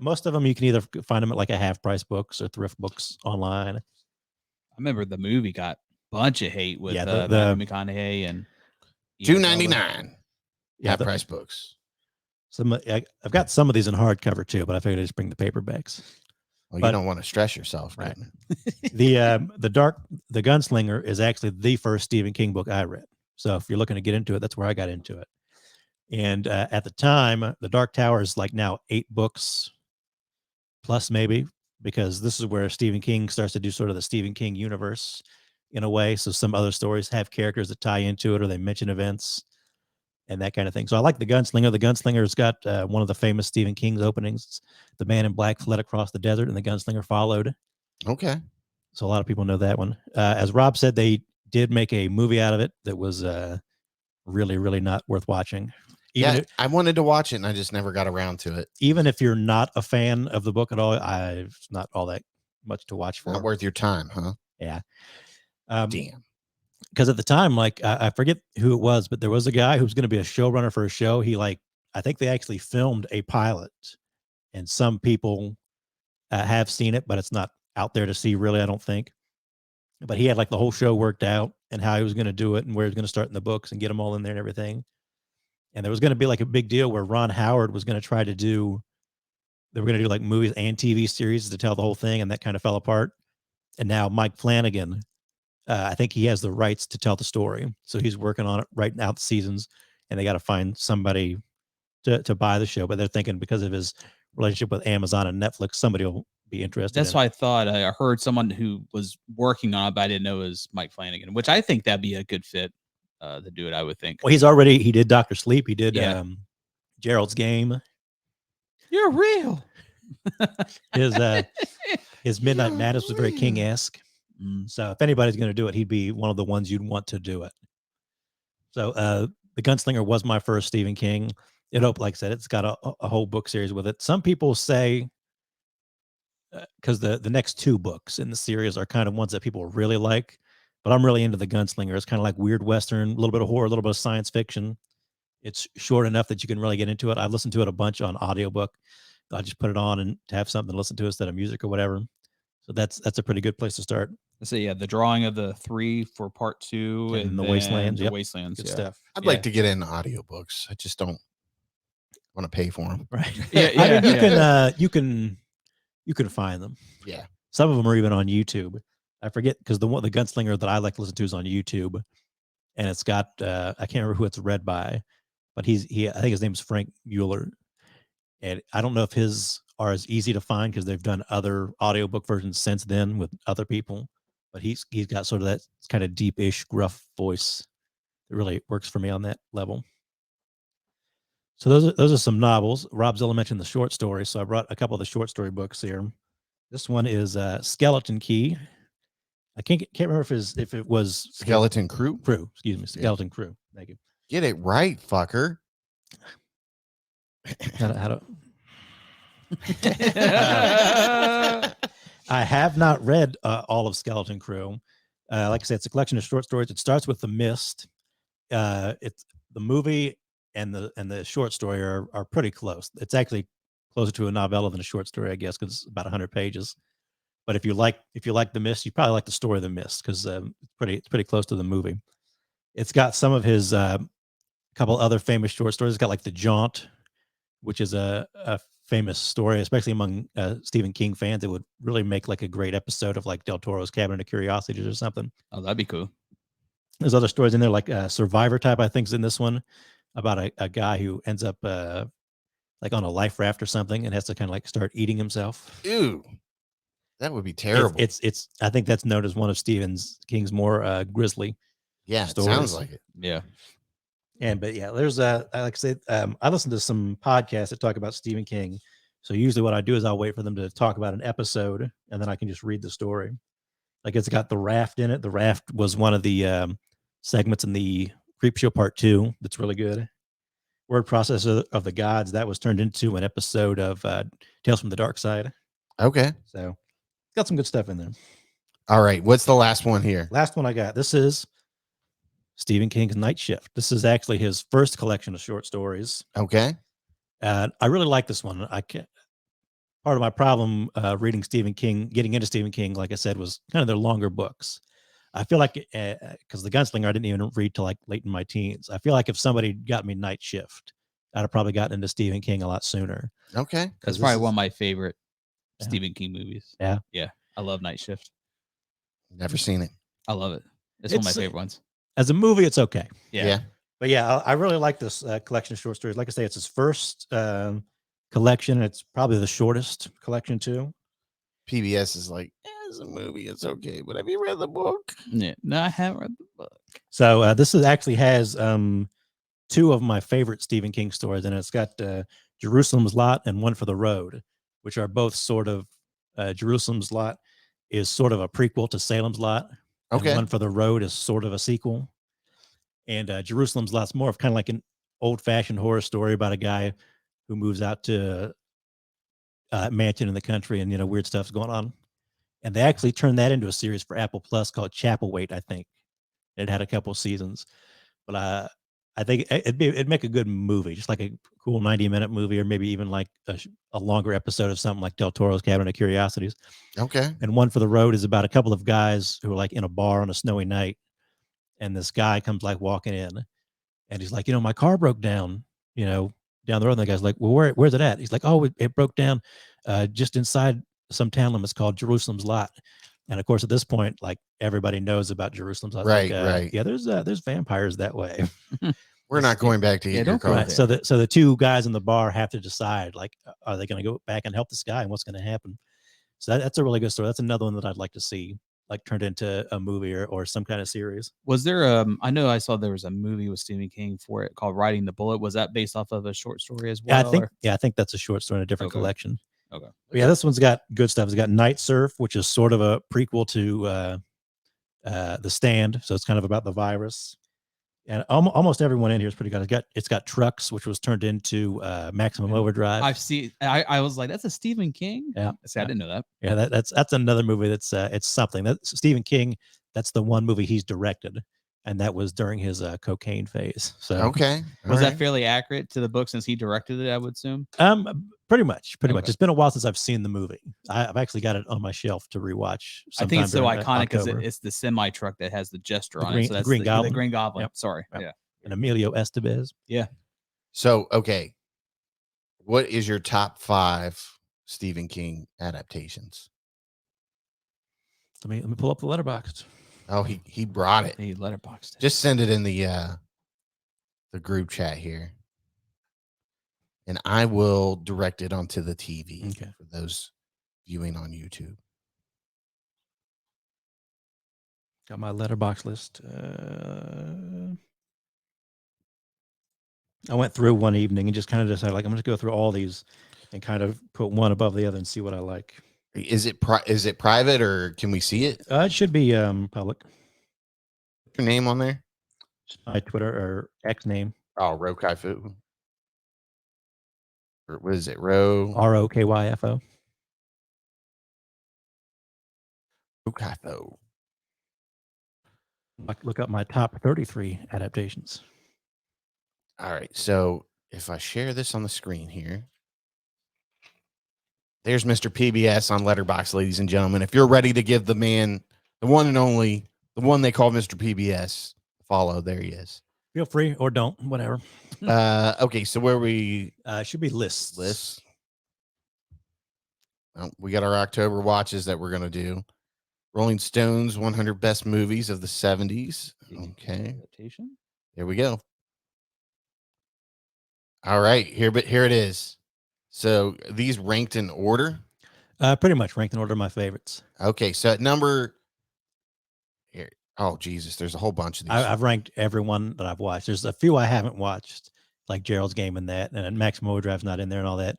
Most of them you can either find them at like a half price books or thrift books online. I remember the movie got a bunch of hate with the Matthew McConaughey and $2.99. Yeah, half price books. I've got some of these in hardcover too, but I figured I'd just bring the paperbacks. Well, you don't want to stress yourself, right? The Gunslinger is actually the first Stephen King book I read. So if you're looking to get into it, that's where I got into it. And at the time, the Dark Tower is like now 8 books plus maybe, because this is where Stephen King starts to do sort of the Stephen King universe in a way. So some other stories have characters that tie into it, or they mention events and that kind of thing. So I like the Gunslinger. The Gunslinger's got one of the famous Stephen King's openings. The man in black fled across the desert and the Gunslinger followed. Okay. So a lot of people know that one. As Rob said, they did make a movie out of it that was really, really not worth watching. I wanted to watch it and I just never got around to it. Even if you're not a fan of the book at all, it's not all that much to watch for. Not worth your time, huh? Yeah. Damn. Because at the time, like I forget who it was, but there was a guy who was going to be a showrunner for a show. I think they actually filmed a pilot, and some people have seen it, but it's not out there to see really, I don't think. But he had like the whole show worked out and how he was going to do it and where he was going to start in the books and get them all in there and everything. And there was going to be like a big deal where Ron Howard was going to try to do, they were going to do like movies and TV series to tell the whole thing, and that kind of fell apart. And now Mike Flanagan, I think he has the rights to tell the story. So he's working on it right now, the seasons, and they got to find somebody to buy the show. But they're thinking because of his relationship with Amazon and Netflix, somebody will be interested. That's why I thought I heard someone who was working on it, but I didn't know it was Mike Flanagan, which I think that'd be a good fit to do it, I would think. Well, he did Dr. Sleep. He did Gerald's Game. You're real. His Midnight Madness was very King-esque. So if anybody's going to do it, he'd be one of the ones you'd want to do it. So The Gunslinger was my first Stephen King. Like I said, it's got a whole book series with it. Some people say, because the next 2 books in the series are kind of ones that people really like, but I'm really into The Gunslinger. It's kind of like weird Western, a little bit of horror, a little bit of science fiction. It's short enough that you can really get into it. I've listened to it a bunch on audiobook. I just put it on and to have something to listen to instead of music or whatever. So that's a pretty good place to start. So the drawing of the 3 for part 2 and the Wastelands. The Wastelands, good stuff. I'd like to get into audiobooks. I just don't want to pay for them. Right. I mean, you can find them. Yeah. Some of them are even on YouTube. I forget, because the Gunslinger that I like to listen to is on YouTube, and it's got I can't remember who it's read by, but I think his name's Frank Mueller, and I don't know if his are as easy to find because they've done other audiobook versions since then with other people, but he's got sort of that kind of deep-ish, gruff voice. It really works for me on that level. So those are some novels. Robzilla mentioned the short stories, so I brought a couple of the short story books here. This one is Skeleton Key. I can't remember if it was Skeleton Crew. Excuse me, Skeleton Crew. Thank you. Get it right, fucker. I have not read all of Skeleton Crew. Like I said, it's a collection of short stories. It starts with The Mist. It's the movie and the short story are pretty close. It's actually closer to a novella than a short story, I guess, because it's about 100 pages. But if you like The Mist, you probably like the story of The Mist because it's pretty close to the movie. It's got some of his couple other famous short stories. It's got like The Jaunt, which is a famous story, especially among Stephen King fans. It would really make like a great episode of like Del Toro's Cabinet of Curiosities or something. Oh, that'd be cool. There's other stories in there, like Survivor Type, I think, is in this one, about a guy who ends up like on a life raft or something and has to kind of like start eating himself. Ew, that would be terrible. It's I think that's known as one of Stephen King's more grisly. Yeah, stories. it sounds like it. Yeah. But yeah, there's like I said, I listen to some podcasts that talk about Stephen King. So usually what I do is I'll wait for them to talk about an episode and then I can just read the story. Like it's got The Raft in it. The Raft was one of the segments in the Creepshow Part 2 that's really good. Word Processor of the Gods, that was turned into an episode of Tales from the Dark Side. Okay. So got some good stuff in there. All right. What's the last one here? Last one I got. This is Stephen King's Night Shift. This is actually his first collection of short stories. Okay. I really like this one. Part of my problem reading Stephen King, getting into Stephen King, like I said, was kind of their longer books. I feel like because The Gunslinger I didn't even read till like late in my teens. I feel like if somebody got me Night Shift, I'd have probably gotten into Stephen King a lot sooner. Okay. That's probably one of my favorite Stephen King movies. Yeah. Yeah. I love Night Shift. Never seen it. I love it. It's one of my favorite ones. As a movie, it's okay. Yeah. But yeah, I really like this collection of short stories. Like I say, it's his first collection. It's probably the shortest collection too. PBS is like, as a movie, it's okay. But have you read the book? Yeah. No, I haven't read the book. So this actually has two of my favorite Stephen King stories, and it's got Jerusalem's Lot and One for the Road, which are both sort of Jerusalem's Lot is sort of a prequel to Salem's Lot. Okay. And One for the Road is sort of a sequel. And Jerusalem's Lot's more of kind of like an old-fashioned horror story about a guy who moves out to a mansion in the country and, weird stuff's going on. And they actually turned that into a series for Apple Plus called Chapelwaite, I think. It had a couple seasons. But I think it'd make a good movie, just like a cool 90-minute movie, or maybe even like a longer episode of something like Del Toro's Cabinet of Curiosities. Okay. And One for the Road is about a couple of guys who are like in a bar on a snowy night. And this guy comes like walking in and he's like, my car broke down, down the road. And the guy's like, well, where's it at? He's like, oh, it broke down just inside some town limits called Jerusalem's Lot. And of course, at this point, like everybody knows about Jerusalem's Lot. Right, like, right. Yeah, there's vampires that way. We're not going back to get your car. Right. So the two guys in the bar have to decide, like, are they going to go back and help this guy, and what's going to happen? So that's a really good story. That's another one that I'd like to see like turned into a movie or some kind of series. Was there I know I saw there was a movie with Stephen King for it called Riding the Bullet. Was that based off of a short story as well? I think that's a short story in a different collection. Okay. But yeah, this one's got good stuff. It's got Night Surf, which is sort of a prequel to The Stand. So it's kind of about the virus. And almost everyone in here is pretty good. It's got Trucks, which was turned into Maximum Overdrive. I've seen. I was like, that's a Stephen King. Yeah, see, I didn't know that. Yeah, that's another movie that's it's something. That's Stephen King. That's the one movie he's directed, and that was during his cocaine phase. So okay, was that fairly accurate to the book since he directed it? I would assume. Pretty much. It's been a while since I've seen the movie. I've actually got it on my shelf to rewatch. I think it's so iconic because it's the semi truck that has the gesture on it. So that's Green Goblin. The Green Goblin. Yep. Sorry. Yep. Yeah. And Emilio Estevez. Yeah. So, okay. What is your top 5 Stephen King adaptations? Let me pull up the letterbox. Oh, he brought it. He letterboxed it. Just send it in the group chat here. And I will direct it onto the TV for those viewing on YouTube. Got my letterbox list. I went through one evening and just kind of decided, like, I'm going to go through all these and kind of put one above the other and see what I like. Is it private or can we see it? It should be public. What's your name on there? My Twitter or X name. Oh, Rokaifu. Or what is it? Rokyfo. Rokaifu. Look up my top 33 adaptations. All right. So if I share this on the screen here, There's Mr. PBS on Letterboxd, ladies and gentlemen. If you're ready to give the man, the one and only, the one they call Mr. PBS, follow, there he is. Feel free or don't, whatever. Okay, so where we should be lists. lists. Well, we got our October watches that we're gonna do. Rolling Stones 100 best movies of the 70s. Okay, Adaptation. here we go. All right, here it is. So these ranked in order. Pretty much ranked in order of my favorites. Okay, so at number here. Oh Jesus, there's a whole bunch of these. I've ranked every one that I've watched. There's a few I haven't watched, like Gerald's Game and that, and Maximum Overdrive's not in there and all that.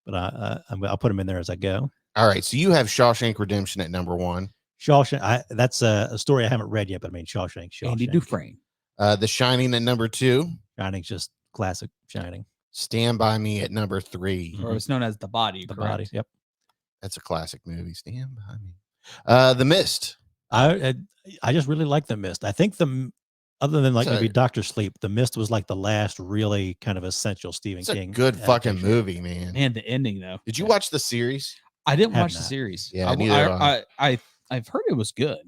But I'll put them in there as I go. All right, so you have Shawshank Redemption at number 1. Shawshank. That's a story I haven't read yet, but I mean Shawshank. Andy Dufresne. The Shining at number 2. Shining's just classic Shining. Stand By Me at number 3. Or it's known as The Body. The correct? Body. Yep. That's a classic movie. Stand By Me. The Mist. I just really like The Mist. I think other than like So- maybe Dr. Sleep, The Mist was like the last really kind of essential Stephen It's a King. good fucking adaptation. movie, man. Man, the ending though. Did you watch the series? I didn't Have watch the not. series. Yeah, neither have I've heard it was good.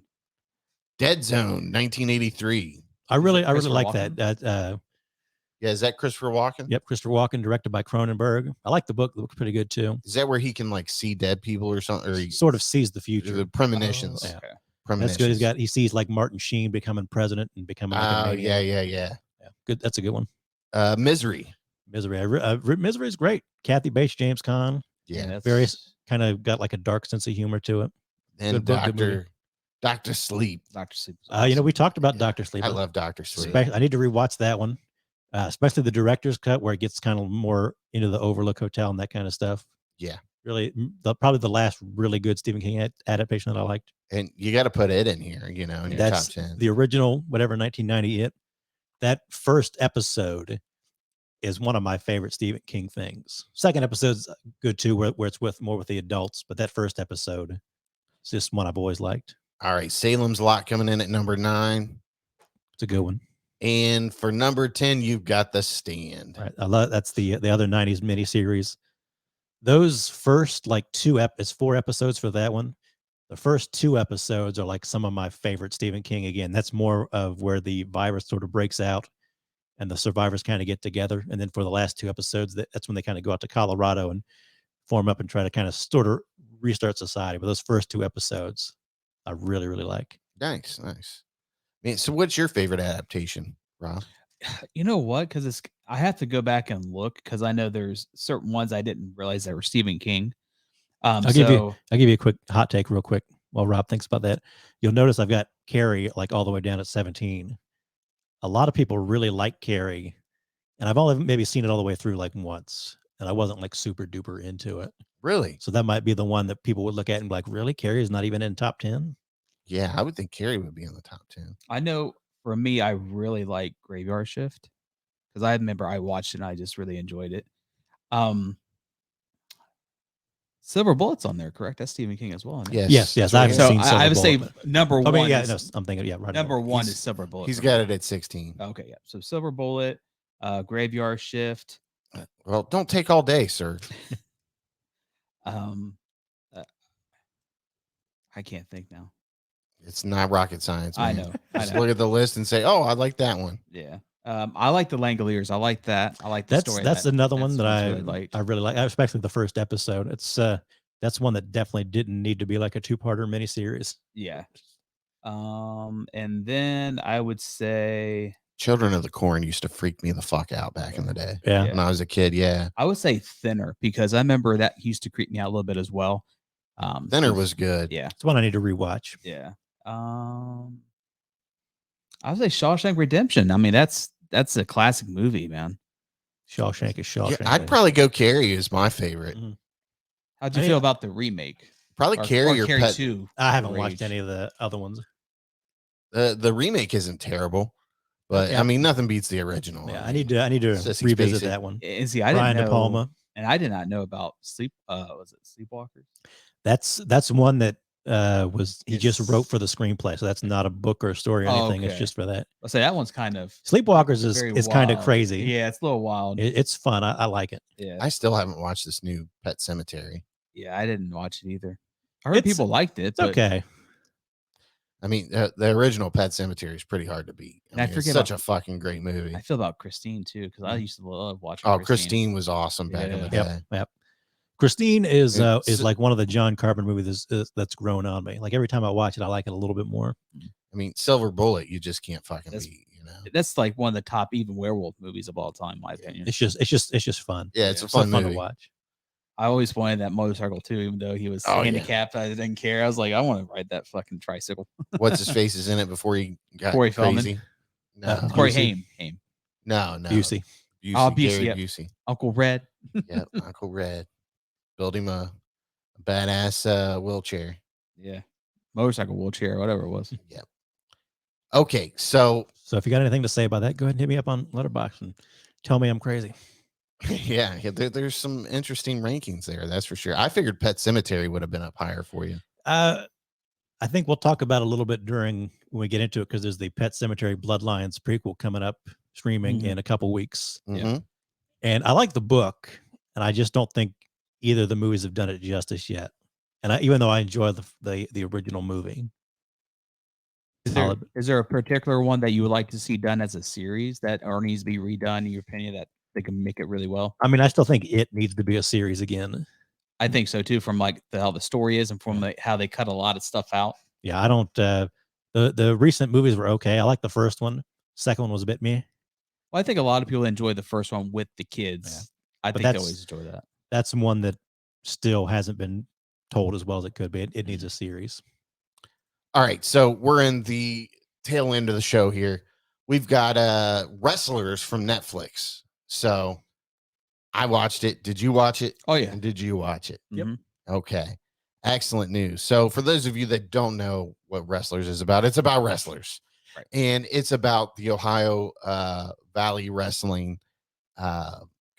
Dead Zone 1983. I really Christopher like Walken? that. Yeah, is that Christopher Walken? Yep, Christopher Walken, directed by Cronenberg. I like the book. The book's pretty good too. Is that where he can like see dead people or something? Or he, Sort of sees the future. the premonitions? Oh, yeah. Okay. That's good. He sees like Martin Sheen becoming president and becoming. Like a Oh, maniac. yeah. Yeah, good. That's a good one. Misery. Misery. Misery is great. Kathy Bates, James Caan. Yeah. that's Very kind of got like a dark sense of humor to it. And good book, good movie. Dr. Sleep. Dr. Sleep. We talked about Yeah. Dr. Sleep. I love Dr. Sleep. I need to rewatch that one, especially the director's cut where it gets kind of more into the Overlook Hotel and that kind of stuff. Yeah. Really, probably the last really good Stephen King adaptation that I liked. And you got to put it in here, in your That's top 10. the original, whatever, 1990 it. That first episode is one of my favorite Stephen King things. Second episode's good too, where it's more with the adults, but that first episode is just one I've always liked. All right. Salem's Lot coming in at number 9. It's a good one. And for number 10, you've got The Stand. Right. I love that's the other 90s miniseries. Those first like it's 4 episodes for that one. The first 2 episodes are like some of my favorite Stephen King. Again, that's more of where the virus sort of breaks out and the survivors kind of get together. And then for the last 2 episodes, that's when they kind of go out to Colorado and form up and try to kind of sort of restart society. But those first 2 episodes, I really, really like. Nice. Man, so what's your favorite adaptation, Rob? You know what? Because I have to go back and look because I know there's certain ones I didn't realize that were Stephen King. I'll give you a quick hot take real quick while Rob thinks about that. You'll notice I've got Carrie like all the way down at 17. A lot of people really like Carrie, and I've only maybe seen it all the way through like once, and I wasn't like super duper into it. Really? So that might be the one that people would look at and be like, really? Carrie is not even in top 10? Yeah, I would think Carrie would be in the top 10. I know for me, I really like Graveyard Shift because I remember I watched it and I just really enjoyed it. Silver Bullet's on there, correct? That's Stephen King as well. Isn't it? Yes. Yes. I haven't So seen I Silver would say Bullet, number but- one. I mean, yeah, is, no, I'm thinking, yeah, right. number one He's- is Silver Bullet. He's for got me. it at 16. Okay, yeah. So Silver Bullet, Graveyard Shift. Well, don't take all day, sir. I can't think now. It's not rocket science. I Man. know. I Just know. look at the list and say, "Oh, I like that one." Yeah. I like the Langoliers. I like that. I like the story. That's another one that I liked. I really like, especially the first episode. It's that's one that definitely didn't need to be like a 2-parter miniseries. Yeah. And then I would say Children of the Corn used to freak me the fuck out back in the day Yeah. when I was a kid. Yeah, I would say Thinner because I remember that used to creep me out a little bit as well. Thinner was good. Yeah. It's one I need to rewatch. Yeah. I would say Shawshank Redemption. I mean, that's a classic movie, man. Shawshank is Yeah, Shawshank. I'd probably go Carrie as my favorite. Mhm. How'd you I- feel about the remake? Probably Carrie or Carrie Pet. 2. I haven't Rage. watched any of the other ones. The remake isn't terrible, but Yeah. I mean nothing beats the original. Yeah, I I need to Sissy revisit Spacek. that one. And see, I didn't Brian know, De Palma. and I did not know about was it Sleepwalkers? That's one that he just It's- wrote for the screenplay, so that's not a book or a story or Oh, anything. It's okay. just for that. I'll say that one's kind of Sleepwalkers is very kind of wild. crazy. Yeah, it's a little wild. It's fun. I like it. Yeah. I still haven't watched this new Pet Cemetery. Yeah, I didn't watch it either. I heard people liked it. It's okay. I mean, the original Pet Sematary is pretty hard to beat. I mean, it's such a fucking great movie. I feel about Christine too, because I used to love watching. Oh, Christine was awesome back in the day. Yep. Christine is like one of the John Carpenter movies that's grown on me. Like every time I watch it, I like it a little bit more. I mean, Silver Bullet, you just can't fucking beat. You know, that's like one of the top even werewolf movies of all time, in my opinion. It's just fun. Yeah, it's a fun movie to watch. I always wanted that motorcycle too, even though he was handicapped. I didn't care. I was like, I want to ride that fucking tricycle. What's his face is in it before he got Corey crazy? No, Corey Haim. No. Busey. Busey. Uncle Red. Yeah, Uncle Red. Build him a badass wheelchair. Yeah, motorcycle wheelchair, whatever it was. Yeah. Okay, so if you got anything to say about that, go ahead and hit me up on Letterboxd and tell me I'm crazy. Yeah, there's some interesting rankings there. That's for sure. I figured Pet Sematary would have been up higher for you. I think we'll talk about it a little bit when we get into it, because there's the Pet Sematary Bloodlines prequel coming up streaming in a couple weeks. Mm-hmm. And I like the book, and I just don't think either of the movies have done it justice yet. And even though I enjoy the original movie. Is there a particular one that you would like to see done as a series that or needs to be redone, in your opinion, that they can make it really well? I mean, I still think it needs to be a series again. I think so too, from like how the story is and from how they cut a lot of stuff out. Yeah, I don't. The recent movies were okay. I like the first one. Second one was a bit meh. Well, I think a lot of people enjoy the first one with the kids. Yeah. I think they always enjoy that. That's one that still hasn't been told as well as it could be. It needs a series. All right, so we're in the tail end of the show here. We've got Wrestlers from Netflix. So I watched it. Did you watch it? Oh, yeah. And did you watch it? Yep. Okay. Excellent news. So for those of you that don't know what Wrestlers is about, it's about wrestlers. Right. And it's about the Ohio Valley Wrestling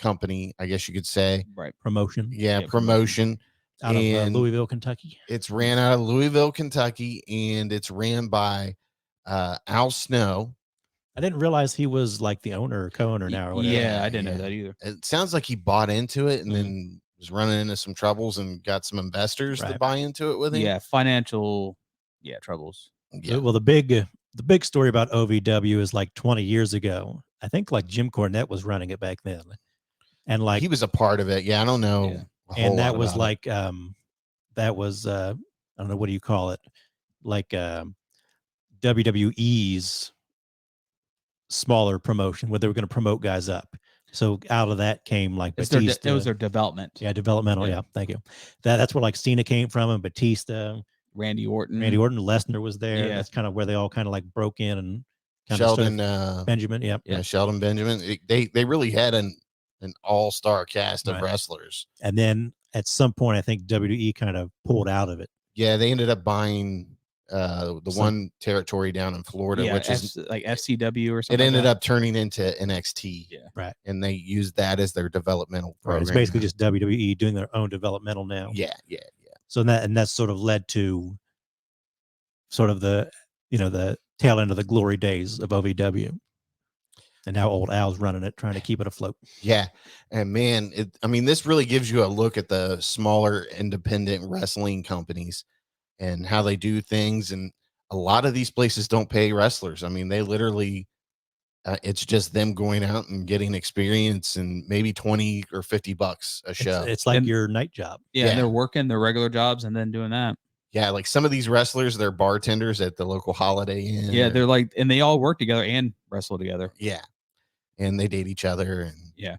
company, I guess you could say. Right. Promotion. Yeah, promotion. Out of Louisville, Kentucky. It's ran out of Louisville, Kentucky, and it's ran by Al Snow. I didn't realize he was like the owner or co-owner now or whatever. Yeah, I didn't know that either. It sounds like he bought into it and then was running into some troubles and got some investors to buy into it with him. Yeah, financial troubles. Yeah. Well, the big story about OVW is like 20 years ago. I think like Jim Cornette was running it back then. And like he was a part of it. Yeah, I don't know. Yeah. And that was like that was I don't know, what do you call it? Like WWE's smaller promotion where they were going to promote guys up. So out of that came like Batista. It was their development. Yeah, developmental. Yeah, thank you. That's where like Cena came from, and Batista, Randy Orton, Lesnar was there. Yeah. That's kind of where they all kind of like broke in and Sheldon Benjamin. Yep. Yeah, Sheldon Benjamin. They really had an all-star cast of wrestlers. And then at some point, I think WWE kind of pulled out of it. Yeah, they ended up buying one territory down in Florida, which is like FCW or something. It ended up turning into NXT. Yeah. Right. And they used that as their developmental program. Right. It's basically just WWE doing their own developmental now. Yeah. So that's sort of led to sort of the tail end of the glory days of OVW. And now old Al's running it, trying to keep it afloat. Yeah. And man, this really gives you a look at the smaller independent wrestling companies and how they do things. And a lot of these places don't pay wrestlers. I mean, they literally, it's just them going out and getting experience and maybe 20 or $50 a show. It's like your night job. Yeah. And they're working their regular jobs and then doing that. Yeah. Like some of these wrestlers, they're bartenders at the local Holiday Inn. Yeah. They're like, and they all work together and wrestle together. Yeah. And they date each other. And yeah.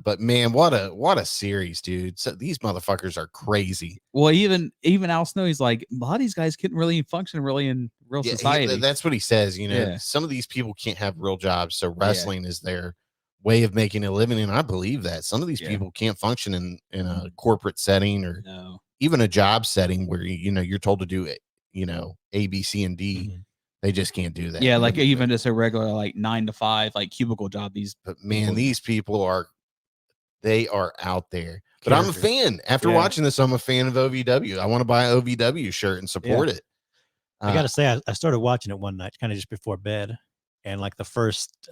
But man, what a series, dude. So these motherfuckers are crazy. Well, even Al Snow, he's like, a lot of these guys couldn't really function in real society. That's what he says. Some of these people can't have real jobs. So wrestling is their way of making a living. And I believe that some of these people can't function in a corporate setting or even a job setting where, you're told to do it, A, B, C, and D. Mm-hmm. They just can't do that. Yeah. Like even just a regular, like 9 to 5, like cubicle job. But man, these people are out there. But I'm a fan. After watching this, I'm a fan of OVW. I want to buy an OVW shirt and support it. I got to say, I started watching it one night, kind of just before bed. And like the first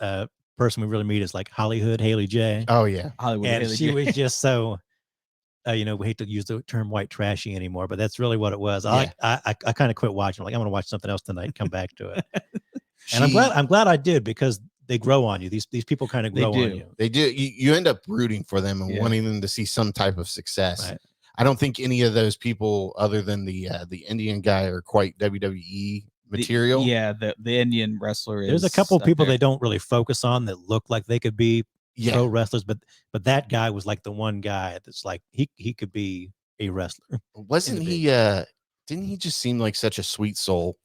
person we really meet is like Hollywood Haley J. Oh, yeah. Hollywood and Haley she J. was just so we hate to use the term white trashy anymore, but that's really what it was. I kind of quit watching. I'm like, I'm going to watch something else tonight and come back to it. And I'm glad I did, because they grow on you. These people kind of grow on you. They do. You end up rooting for them and wanting them to see some type of success. Right. I don't think any of those people, other than the Indian guy, are quite WWE material. The Indian wrestler is. There's a couple people they don't really focus on that look like they could be pro wrestlers, but that guy was like the one guy that's like he could be a wrestler. Wasn't he? Didn't he just seem like such a sweet soul?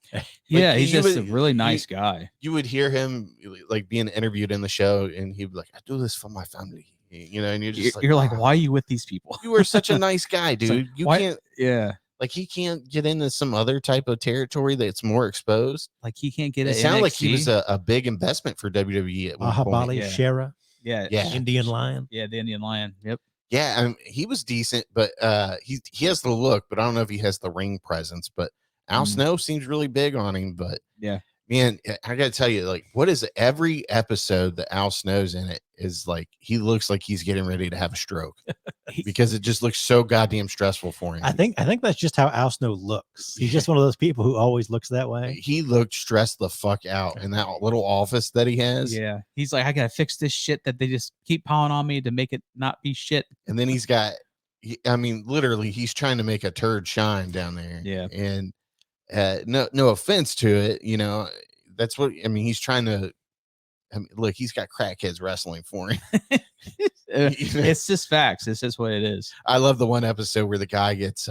He's just a really nice guy. You would hear him like being interviewed in the show, and he'd be like, "I do this for my family," and you're like, why are you with these people? You are such a nice guy, dude. You can't. Yeah. Like, he can't get into some other type of territory that's more exposed. Like, he can't get it. It sounded like he was a big investment for WWE at one point. Shera. Yeah. Indian Lion. Yeah, the Indian Lion. Yep. Yeah, he was decent, but he has the look, but I don't know if he has the ring presence. But Al Snow seems really big on him. But yeah, man, I gotta tell you, like, what is every episode that Al Snow's in it is like, he looks like he's getting ready to have a stroke because it just looks so goddamn stressful for him. I think that's just how Al Snow looks. He's just one of those people who always looks that way. He looked stressed the fuck out in that little office that he has. Yeah, he's like, I gotta fix this shit that they just keep piling on me to make it not be shit. And then he's got, I mean, literally, he's trying to make a turd shine down there. Yeah, and no offense to it, that's what I mean. He's trying to. I mean, look, he's got crackheads wrestling for him. It's just facts. It's just what it is. I love the one episode where the guy gets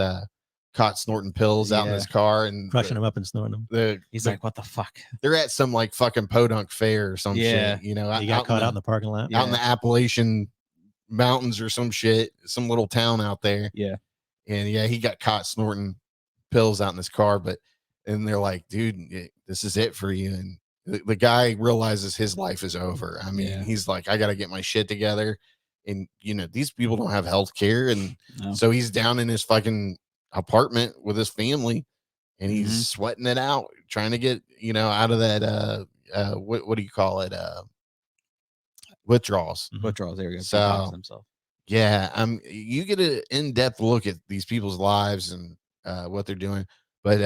caught snorting pills out in his car and crushing him up and snorting them. He's like, what the fuck? They're at some like fucking podunk fair or some shit. He got caught out in the parking lot. Out in the Appalachian Mountains or some shit, some little town out there. Yeah. And he got caught snorting pills out in his car, and they're like, dude, this is it for you. And the guy realizes his life is over. I mean, he's like, I got to get my shit together. And, these people don't have health care. And so he's down in his fucking apartment with his family and he's sweating it out, trying to get, out of that, what do you call it? Withdrawals. Withdrawals. There we go. So, you get an in-depth look at these people's lives and what they're doing. But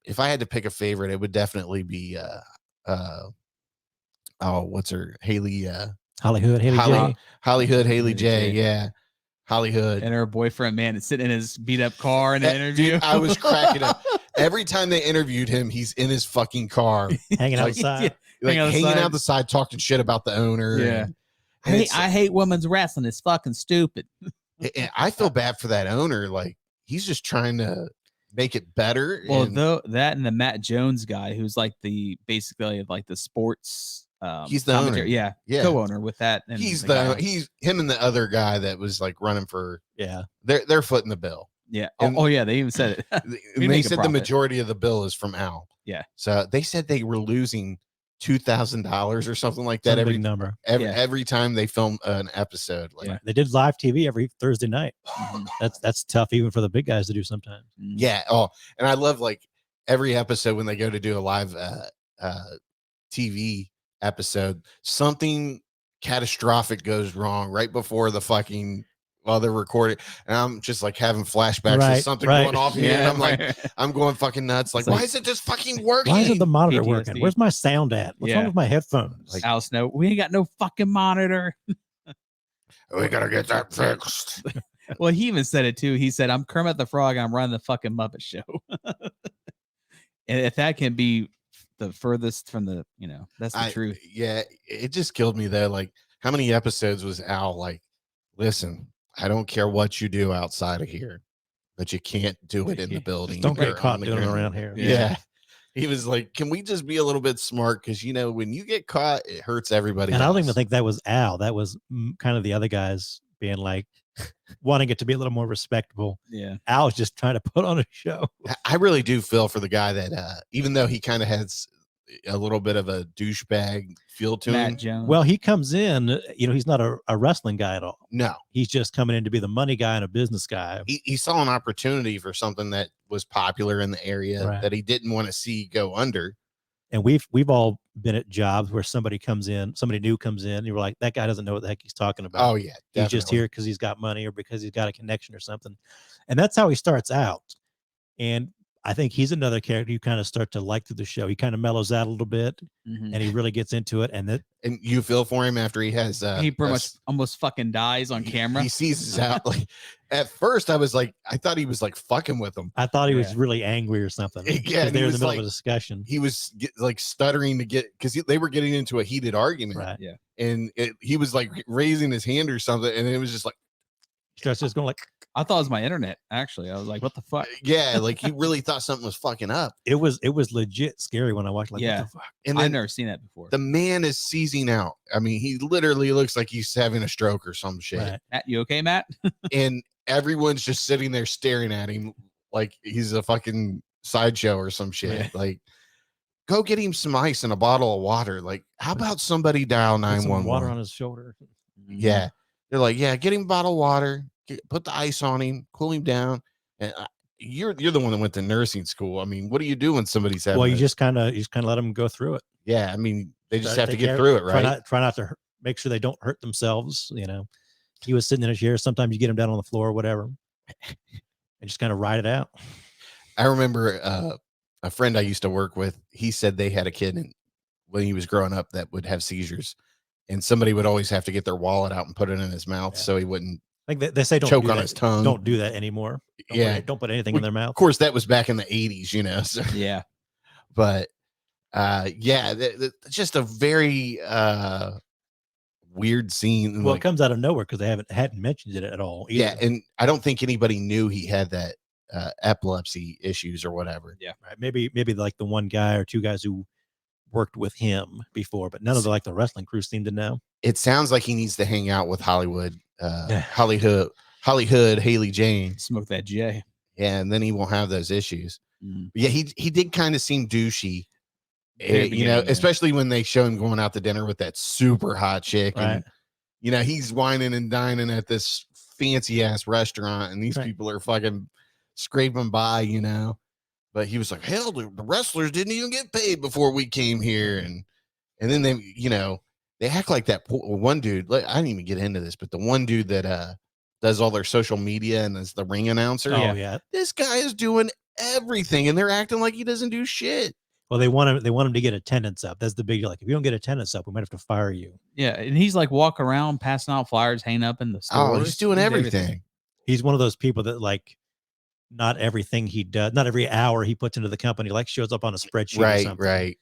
if I had to pick a favorite, it would definitely be what's her Haley Hollywood Haley J. Yeah, Hollywood and her boyfriend, man, is sitting in his beat up car in the interview. Dude, I was cracking up every time they interviewed him. He's in his fucking car, hanging outside, hanging out the side, talking shit about the owner. Yeah, I hate women's wrestling. It's fucking stupid. I feel bad for that owner. Like, he's just trying to make it better. Well, though that and the Matt Jones guy, who's like basically like the sports. He's the owner. Yeah, co-owner with that. And he's him and the other guy that was like running for. Yeah, they're footing the bill. Yeah. They even said it. They said the majority of the bill is from Al. Yeah. So they said they were losing $2,000 or something like that every time they film an episode. Like, they did live TV every Thursday night. That's tough even for the big guys to do sometimes. Yeah. Oh, and I love like every episode when they go to do a live TV episode, something catastrophic goes wrong right before the fucking while they're recording, and I'm just like having flashbacks of something going off here, and I'm like, I'm going fucking nuts. Like, why is it just fucking working? Why isn't the monitor working? Where's my sound at? What's wrong with my headphones? Like, Al Snow, we ain't got no fucking monitor. We gotta get that fixed. Well, he even said it too. He said, "I'm Kermit the Frog. I'm running the fucking Muppet Show." And if that can be the furthest from the, that's the truth. Yeah, it just killed me though. Like, how many episodes was Al like, listen, I don't care what you do outside of here, but you can't do it in the building. Don't get caught doing it around here. Yeah. He was like, can we just be a little bit smart? Because, when you get caught, it hurts everybody. And I don't even think that was Al. That was kind of the other guys being like, wanting it to be a little more respectable. Yeah. Al was just trying to put on a show. I really do feel for the guy that, even though he kind of has a little bit of a douchebag feel to Matt him. Jones. Well, he comes in, he's not a wrestling guy at all. No. He's just coming in to be the money guy and a business guy. He saw an opportunity for something that was popular in the area that he didn't want to see go under. And we've all been at jobs where somebody new comes in, you're like, that guy doesn't know what the heck he's talking about. Oh yeah, he's just here because he's got money or because he's got a connection or something. And that's how he starts out. And I think he's another character you kind of start to like through the show. He kind of mellows out a little bit, and he really gets into it. And you feel for him after he has he pretty much almost fucking dies on camera. He seizes out. Like at first, I thought he was like fucking with him. I thought he was really angry or something. Yeah, they were in the middle of a discussion. He was like stuttering to get because they were getting into a heated argument. Right. Yeah, and he was like raising his hand or something, and it was just like. Starts just going like, I thought it was my internet. Actually, I was like, "What the fuck?" Yeah, like he really thought something was fucking up. It was legit scary when I watched. Like, yeah, what the fuck? And then I've never seen that before. The man is seizing out. I mean, he literally looks like he's having a stroke or some shit. Right. Matt, you okay, Matt? And everyone's just sitting there staring at him like he's a fucking sideshow or some shit. Right. Like, go get him some ice and a bottle of water. Like, how about somebody dial 911? Water on his shoulder. Yeah, they're like, yeah, get him a bottle of water. Put the ice on him, cool him down. And you're the one that went to nursing school. I mean, what do you do when somebody's having? Well, you just kind of let them go through it. Yeah, I mean, they just have to get through it, right? Try not to make sure they don't hurt themselves. You know, he was sitting in a chair. Sometimes you get him down on the floor or whatever, and just kind of ride it out. I remember a friend I used to work with. He said they had a kid when he was growing up that would have seizures, and somebody would always have to get their wallet out and put it in his mouth so he wouldn't. Like they say, don't choke do on that. his tongue. Don't do that anymore. Don't put anything in their mouth. Of course, that was back in the 80s, you know. So. Yeah, But yeah, just a very weird scene. Well, it comes out of nowhere because they hadn't mentioned it at all. Either. Yeah, and I don't think anybody knew he had that epilepsy issues or whatever. Yeah, right. Maybe like the one guy or two guys who worked with him before, but none of the wrestling crew seemed to know. It sounds like he needs to hang out with Hollywood, Holly Hood, Haley Jane, smoke that J. Yeah, and then he won't have those issues. Yeah, he did kind of seem douchey, you know, especially when they show him going out to dinner with that super hot chick, right. And you know he's whining and dining at this fancy ass restaurant, and these people are fucking scraping by, you know. But he was like, hell, the wrestlers didn't even get paid before we came here, and then they, you know. They act like that one dude. I didn't even get into this, but the one dude that does all their social media and is the ring announcer. Oh yeah, this guy is doing everything, and they're acting like he doesn't do shit. Well, they want him to get attendance up. That's the big deal. Like, if you don't get attendance up, we might have to fire you. Yeah, and he's like walking around, passing out flyers, hanging up in the store. Oh, he's doing everything. He's one of those people that like not everything he does, not every hour he puts into the company, like shows up on a spreadsheet. Right, or something. right.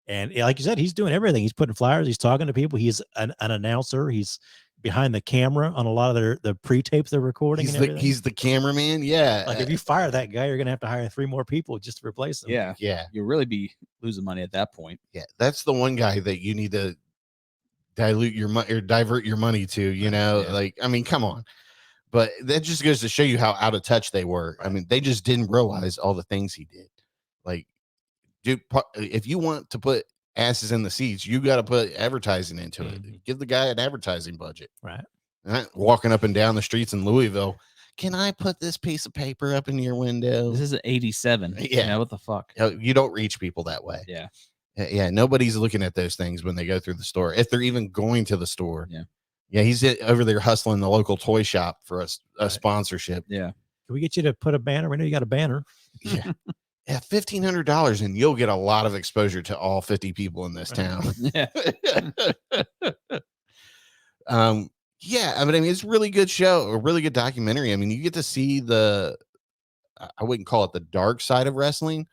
And like you said, he's doing everything. He's putting flyers. He's talking to people. He's an announcer. He's behind the camera on a lot of the pre-tapes they're recording. He's the cameraman. Yeah. Like if you fire that guy, you're going to have to hire 3 more people just to replace him. Yeah. Yeah. You'll really be losing money at that point. Yeah. That's the one guy that you need to dilute your money or divert your money to, you know, like, I mean, come on. But that just goes to show you how out of touch they were. I mean, they just didn't realize all the things he did. Like, dude, if you want to put asses in the seats, you got to put advertising into it. Give the guy an advertising budget. Right. Not walking up and down the streets in Louisville. Can I put this piece of paper up in your window? This is an 87. Yeah. You know, what the fuck? You don't reach people that way. Yeah. Yeah. Nobody's looking at those things when they go through the store. If they're even going to the store. Yeah. Yeah. He's over there hustling the local toy shop for a sponsorship. Yeah. Can we get you to put a banner? We know you got a banner. Yeah. Yeah, $1,500 and you'll get a lot of exposure to all 50 people in this town. Yeah. Yeah, I mean, it's a really good show, a really good documentary. I mean, you get to see I wouldn't call it the dark side of wrestling,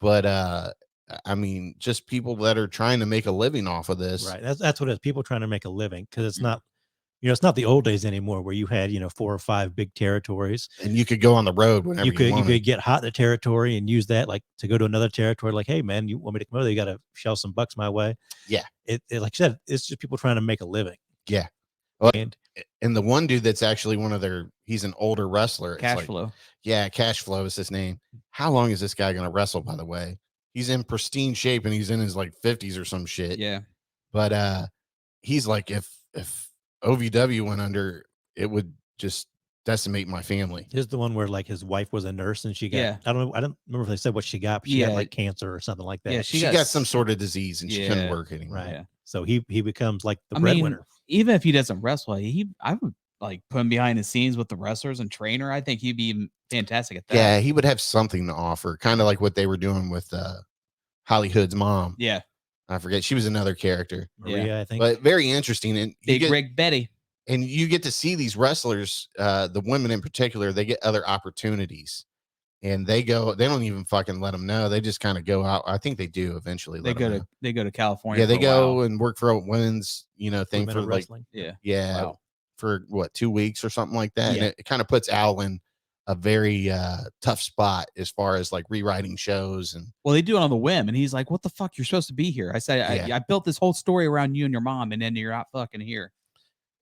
but I mean, just people that are trying to make a living off of this. Right. That's what it is. People trying to make a living, because it's not, it's not the old days anymore where you had, 4 or 5 big territories and you could go on the road whenever you could get hot in the territory and use that like to go to another territory. Like, hey man, you want me to come over? You got to shell some bucks my way. Yeah. It like I said, it's just people trying to make a living. Yeah. Well, and the one dude that's actually he's an older wrestler. Cash Flow. Yeah. Cash Flow is his name. How long is this guy going to wrestle, by the way? He's in pristine shape and he's in his like 50s or some shit. Yeah. But he's like, if OVW went under, it would just decimate my family. Here's the one where like his wife was a nurse and she got, I don't remember if they said what she got, but she got like cancer or something like that. Yeah, she got some sort of disease and she couldn't work anymore. Right. Yeah. So he becomes like the breadwinner. Even if he doesn't wrestle, I would like put him behind the scenes with the wrestlers and trainer. I think he'd be fantastic at that. Yeah, he would have something to offer, kind of like what they were doing with Hollywood's mom. Yeah. I forget. She was another character. Maria, I think. But very interesting. And Big Rig Betty. And you get to see these wrestlers, the women in particular, they get other opportunities. And they don't even fucking let them know. They just kind of go out. I think they do eventually. They go to California. Yeah, they go and work for a women's, thing for like wrestling. Yeah. For what, 2 weeks or something like that. Yeah. And it kind of puts Al in a very tough spot as far as like rewriting shows. And well, they do it on the whim, and he's like, "What the fuck? You're supposed to be here." I said, I built this whole story around you and your mom, and then you're not fucking here.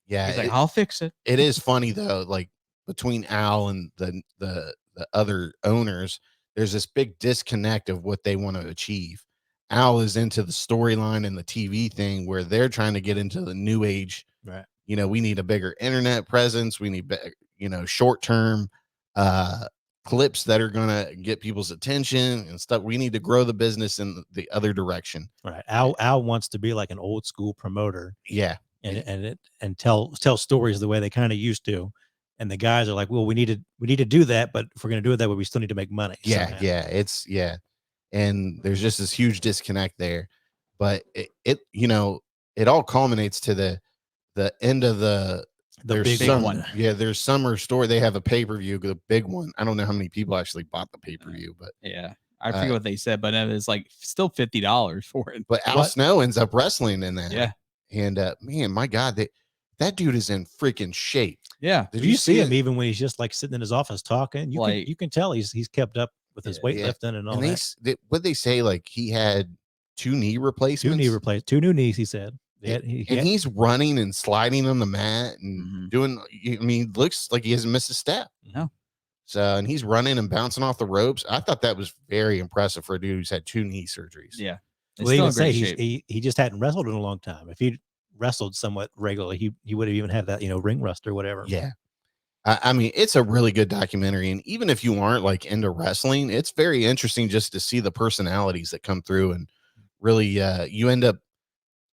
Yeah, he's like, "I'll fix it." It is funny though, like between Al and the other owners, there's this big disconnect of what they want to achieve. Al is into the storyline and the TV thing, where they're trying to get into the new age. Right. We need a bigger internet presence. We need, short term clips that are going to get people's attention and stuff. We need to grow the business in the other direction. Right. Al wants to be like an old school promoter. Yeah. And tell stories the way they kind of used to. And the guys are like, well, we need to do that, but if we're going to do it that way, we still need to make money. Yeah. And there's just this huge disconnect there. But it all culminates to the end of the big one. Yeah, there's summer story. They have a pay-per-view, the big one. I don't know how many people actually bought the pay-per-view, but yeah, I forget what they said, but it was like still $50 for it. But Al Snow ends up wrestling in that. Yeah. And man, my God, that dude is in freaking shape. Yeah. Did you see him even when he's just like sitting in his office talking? You can tell he's kept up with his weightlifting and all that. What they say, like he had 2 knee replacements. 2 new knees, he said. He's running and sliding on the mat and doing. I mean, looks like he hasn't missed a step. No. So, and he's running and bouncing off the ropes. I thought that was very impressive for a dude who's had 2 knee surgeries. Yeah. Well, even say he just hadn't wrestled in a long time. If he'd wrestled somewhat regularly, he would have even had that ring rust or whatever. Yeah. I mean, it's a really good documentary, and even if you aren't like into wrestling, it's very interesting just to see the personalities that come through, and really, you end up,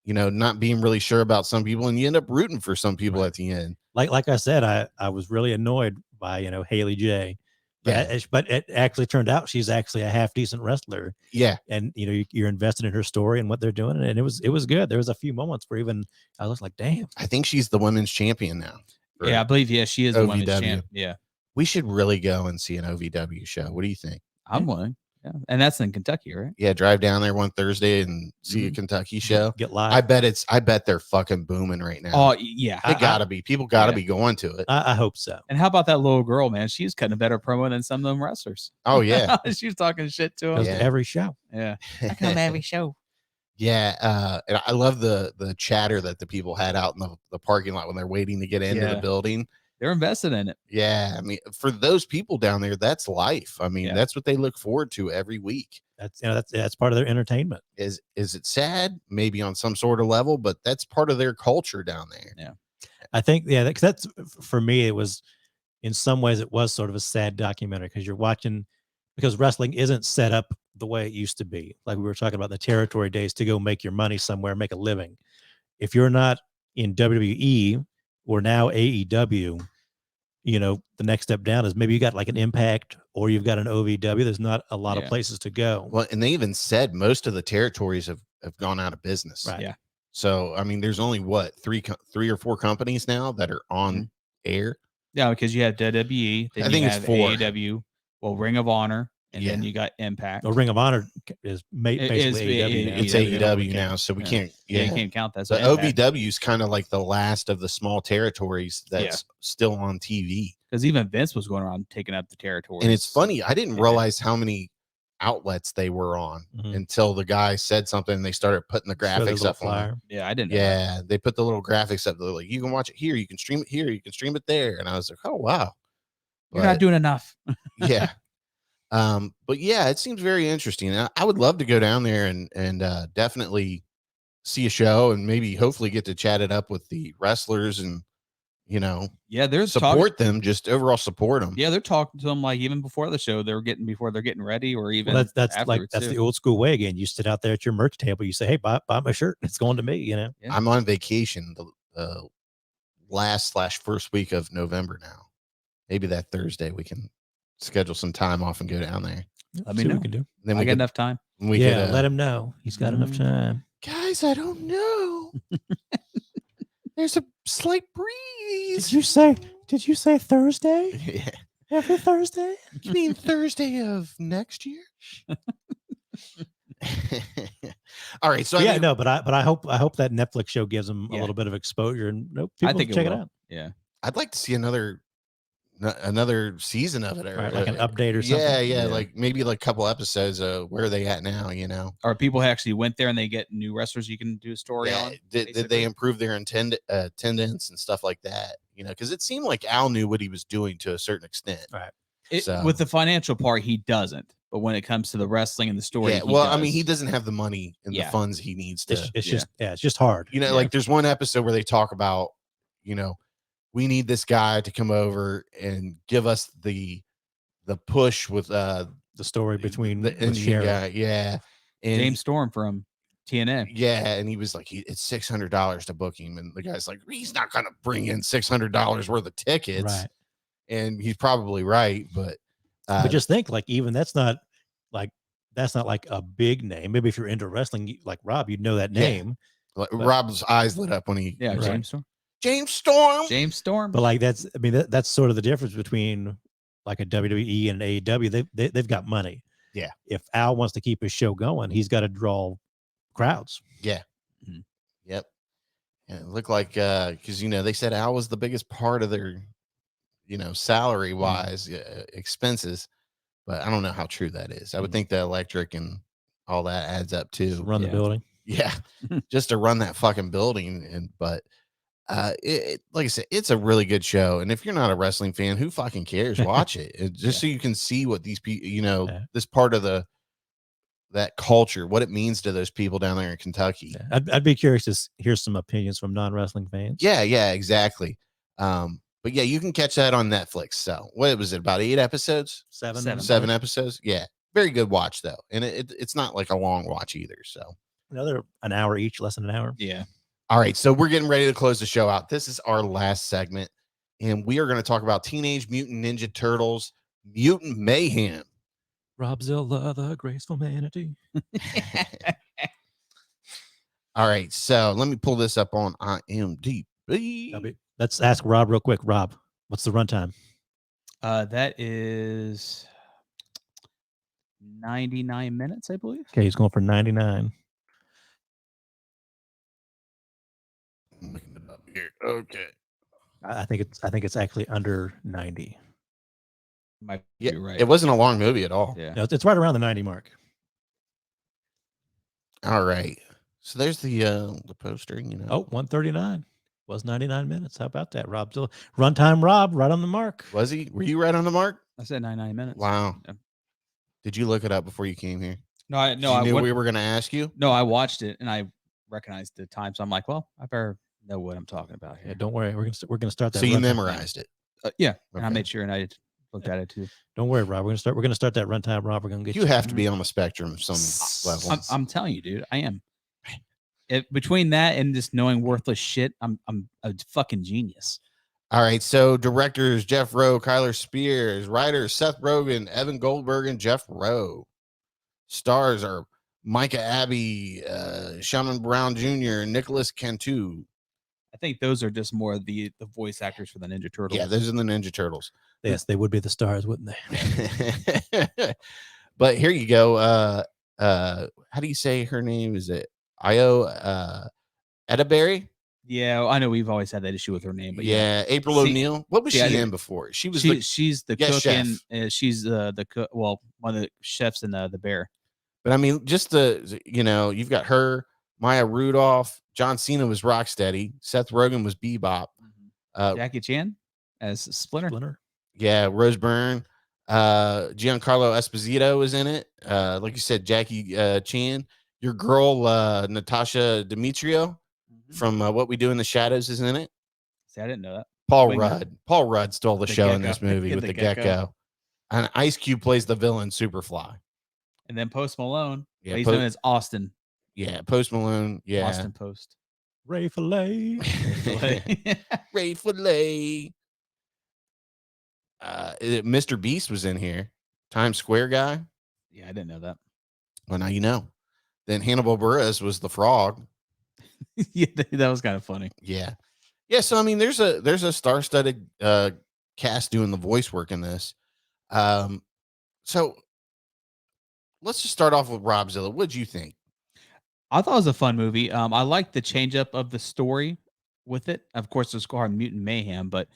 not being really sure about some people, and you end up rooting for some people at the end. Like I said, I was really annoyed by Haley J. But it actually turned out she's actually a half decent wrestler. Yeah. And you're invested in her story and what they're doing, and it was good. There was a few moments where even I was like, damn. I think she's the women's champion now. Yeah, I believe she is the women's champ. Yeah. We should really go and see an OVW show. What do you think? I'm willing. Yeah. And that's in Kentucky, right? Yeah, drive down there one Thursday and see a Kentucky show. Get live. I bet they're fucking booming right now. Oh, yeah. They gotta be. People gotta be going to it. I hope so. And how about that little girl, man? She's cutting a better promo than some of them wrestlers. Oh, yeah. She was talking shit to him. Goes to every show. Yeah. I come every show. Yeah. And I love the chatter that the people had out in the parking lot when they're waiting to get into the building. They're invested in it. Yeah. I mean, for those people down there, that's life. I mean, that's what they look forward to every week. That's part of their entertainment. Is it sad? Maybe on some sort of level, but that's part of their culture down there. Yeah. I think, that's for me, it was, in some ways, it was sort of a sad documentary because you're watching, because wrestling isn't set up the way it used to be. Like we were talking about the territory days, to go make your money somewhere, make a living. If you're not in WWE or now AEW, the next step down is maybe you got like an Impact or you've got an OVW. There's not a lot of places to go. Well, and they even said most of the territories have gone out of business. Right. Yeah. So, I mean, there's only three or four companies now that are on air. Yeah, because you have WWE. Then I think it's 4. AEW. Well, Ring of Honor. And then you got Impact. Well, Ring of Honor is basically AEW now. It's AEW now, so we can't. Yeah, you can't count that. So OVW is kind of like the last of the small territories that's still on TV. Because even Vince was going around taking up the territories. And it's funny, I didn't realize how many outlets they were on until the guy said something and they started putting the graphics up on. Yeah, I didn't know that. They put the little graphics up. They're like, you can watch it here, you can stream it here, you can stream it there. And I was like, oh wow. You're not doing enough. Yeah. But yeah, it seems very interesting. I would love to go down there and definitely see a show and maybe hopefully get to chat it up with the wrestlers and Yeah, they're support them, just overall support them. Yeah, they're talking to them like even before the show, before they're getting ready, or even that's the old school way again. You sit out there at your merch table, you say, "Hey, buy my shirt. It's going to me." Yeah. I'm on vacation the last/first week of November now. Maybe that Thursday we can schedule some time off and go down there. Let me know. We can do. Then I got enough time. Let him know he's got enough time. Guys, I don't know. There's a slight breeze. Did you say Thursday? Yeah. Every Thursday? You mean Thursday of next year? All right. So but I hope that Netflix show gives them a little bit of exposure and people I think check it out. Yeah. I'd like to see another season of it, or like an update or something. Yeah, like maybe like a couple episodes of where are they at now, or people who actually went there and they get new wrestlers you can do a story on. Did they improve their attendance and stuff like that, because it seemed like Al knew what he was doing to a certain extent, right? With the financial part he doesn't, but when it comes to the wrestling and the story, he doesn't have the money and the funds he needs to. It's just hard, like there's one episode where they talk about, we need this guy to come over and give us the push with the story between the Indian guy. Yeah. And James Storm from TNA. Yeah. And he was like, it's $600 to book him. And the guy's like, he's not going to bring in $600 worth of tickets. Right. And he's probably right. But just think, like, even that's not like a big name. Maybe if you're into wrestling, like Rob, you'd know that name. Yeah. Rob's eyes lit up when he. Yeah. James Storm. James Storm. But like that's sort of the difference between like a WWE and an AEW. They've got money. Yeah. If Al wants to keep his show going, he's got to draw crowds. Yeah. Mm-hmm. Yep. And it looked like because they said Al was the biggest part of their salary wise expenses, but I don't know how true that is. I would think the electric and all that adds up too. Just run the building. Yeah. Just to run that fucking building. But like I said, it's a really good show, and if you're not a wrestling fan, who fucking cares? Watch it just so you can see what these people, this part of that culture, what it means to those people down there in Kentucky. I'd be curious to hear some opinions from non-wrestling fans. Yeah, exactly. But yeah, you can catch that on Netflix. So what was it, about 8 episodes? Seven episodes. Yeah, very good watch though, and it's not like a long watch either. So an hour each, less than an hour. Yeah. All right, so we're getting ready to close the show out. This is our last segment, and we are going to talk about Teenage Mutant Ninja Turtles Mutant Mayhem. Robzilla, the graceful manatee. All right, so let me pull this up on IMDb. Let's ask Rob real quick. Rob, what's the runtime? That is 99 minutes, I believe. Okay, he's going for 99. I'm looking it up here. Okay. I think it's actually under 90. Might be right. It wasn't a long movie at all. Yeah. No, it's right around the 90 mark. All right. So there's the poster, 139 was 99 minutes. How about that, Rob? Runtime Rob, right on the mark. Was he? Were you right on the mark? I said 99 minutes. Wow. Yeah. Did you look it up before you came here? No, I knew we were going to ask you. No, I watched it and I recognized the time, so I'm like, well, I better know what I'm talking about here. Yeah, don't worry, we're gonna start that. So you memorized it? Yeah, okay. And I made sure and I looked at it too. Don't worry, Rob. We're gonna start that runtime, Rob. We're gonna get you. Have to be on the spectrum of some level. I'm telling you, dude, I am. Between that and just knowing worthless shit, I'm a fucking genius. All right, so directors Jeff Rowe, Kyler Spears, writers Seth Rogen, Evan Goldberg, and Jeff Rowe. Stars are Micah Abbey, Shannon Brown Jr., and Nicholas Cantu. I think those are just more the voice actors for the Ninja Turtles. Yeah, those are the Ninja Turtles. Yes, they would be the stars, wouldn't they? But here you go. How do you say her name? Is it Io Edaberry? Yeah, I know we've always had that issue with her name, but yeah, April O'Neil. What was she in before? She was she's the cook chef. And she's the cook. Well, one of the chefs in the Bear. But I mean, just you've got her, Maya Rudolph, John Cena was Rocksteady, Seth Rogen was Bebop, Jackie Chan as Splinter. Yeah, Rose Byrne, Giancarlo Esposito was in it. Like you said, Jackie Chan. Your girl Natasha Demetrio from What We Do in the Shadows is in it. See, I didn't know that. Paul Wing- Rudd. Paul Rudd stole the show in this gecko. movie with The the gecko. gecko. And Ice Cube plays the villain Superfly. And then Post Malone. Yeah, He's known as Austin. Yeah, Post Malone. Yeah. Austin Post. Ray Fillet. Ray Fillet. Mr. Beast was in here. Times Square guy. Yeah, I didn't know that. Well, now you know. Then Hannibal Buress was the frog. Yeah, that was kind of funny. Yeah. Yeah, so I mean there's a star-studded cast doing the voice work in this. So let's just start off with Robzilla. What'd you think? I thought it was a fun movie. I liked the change up of the story with it. Of course, it's called Mutant Mayhem, but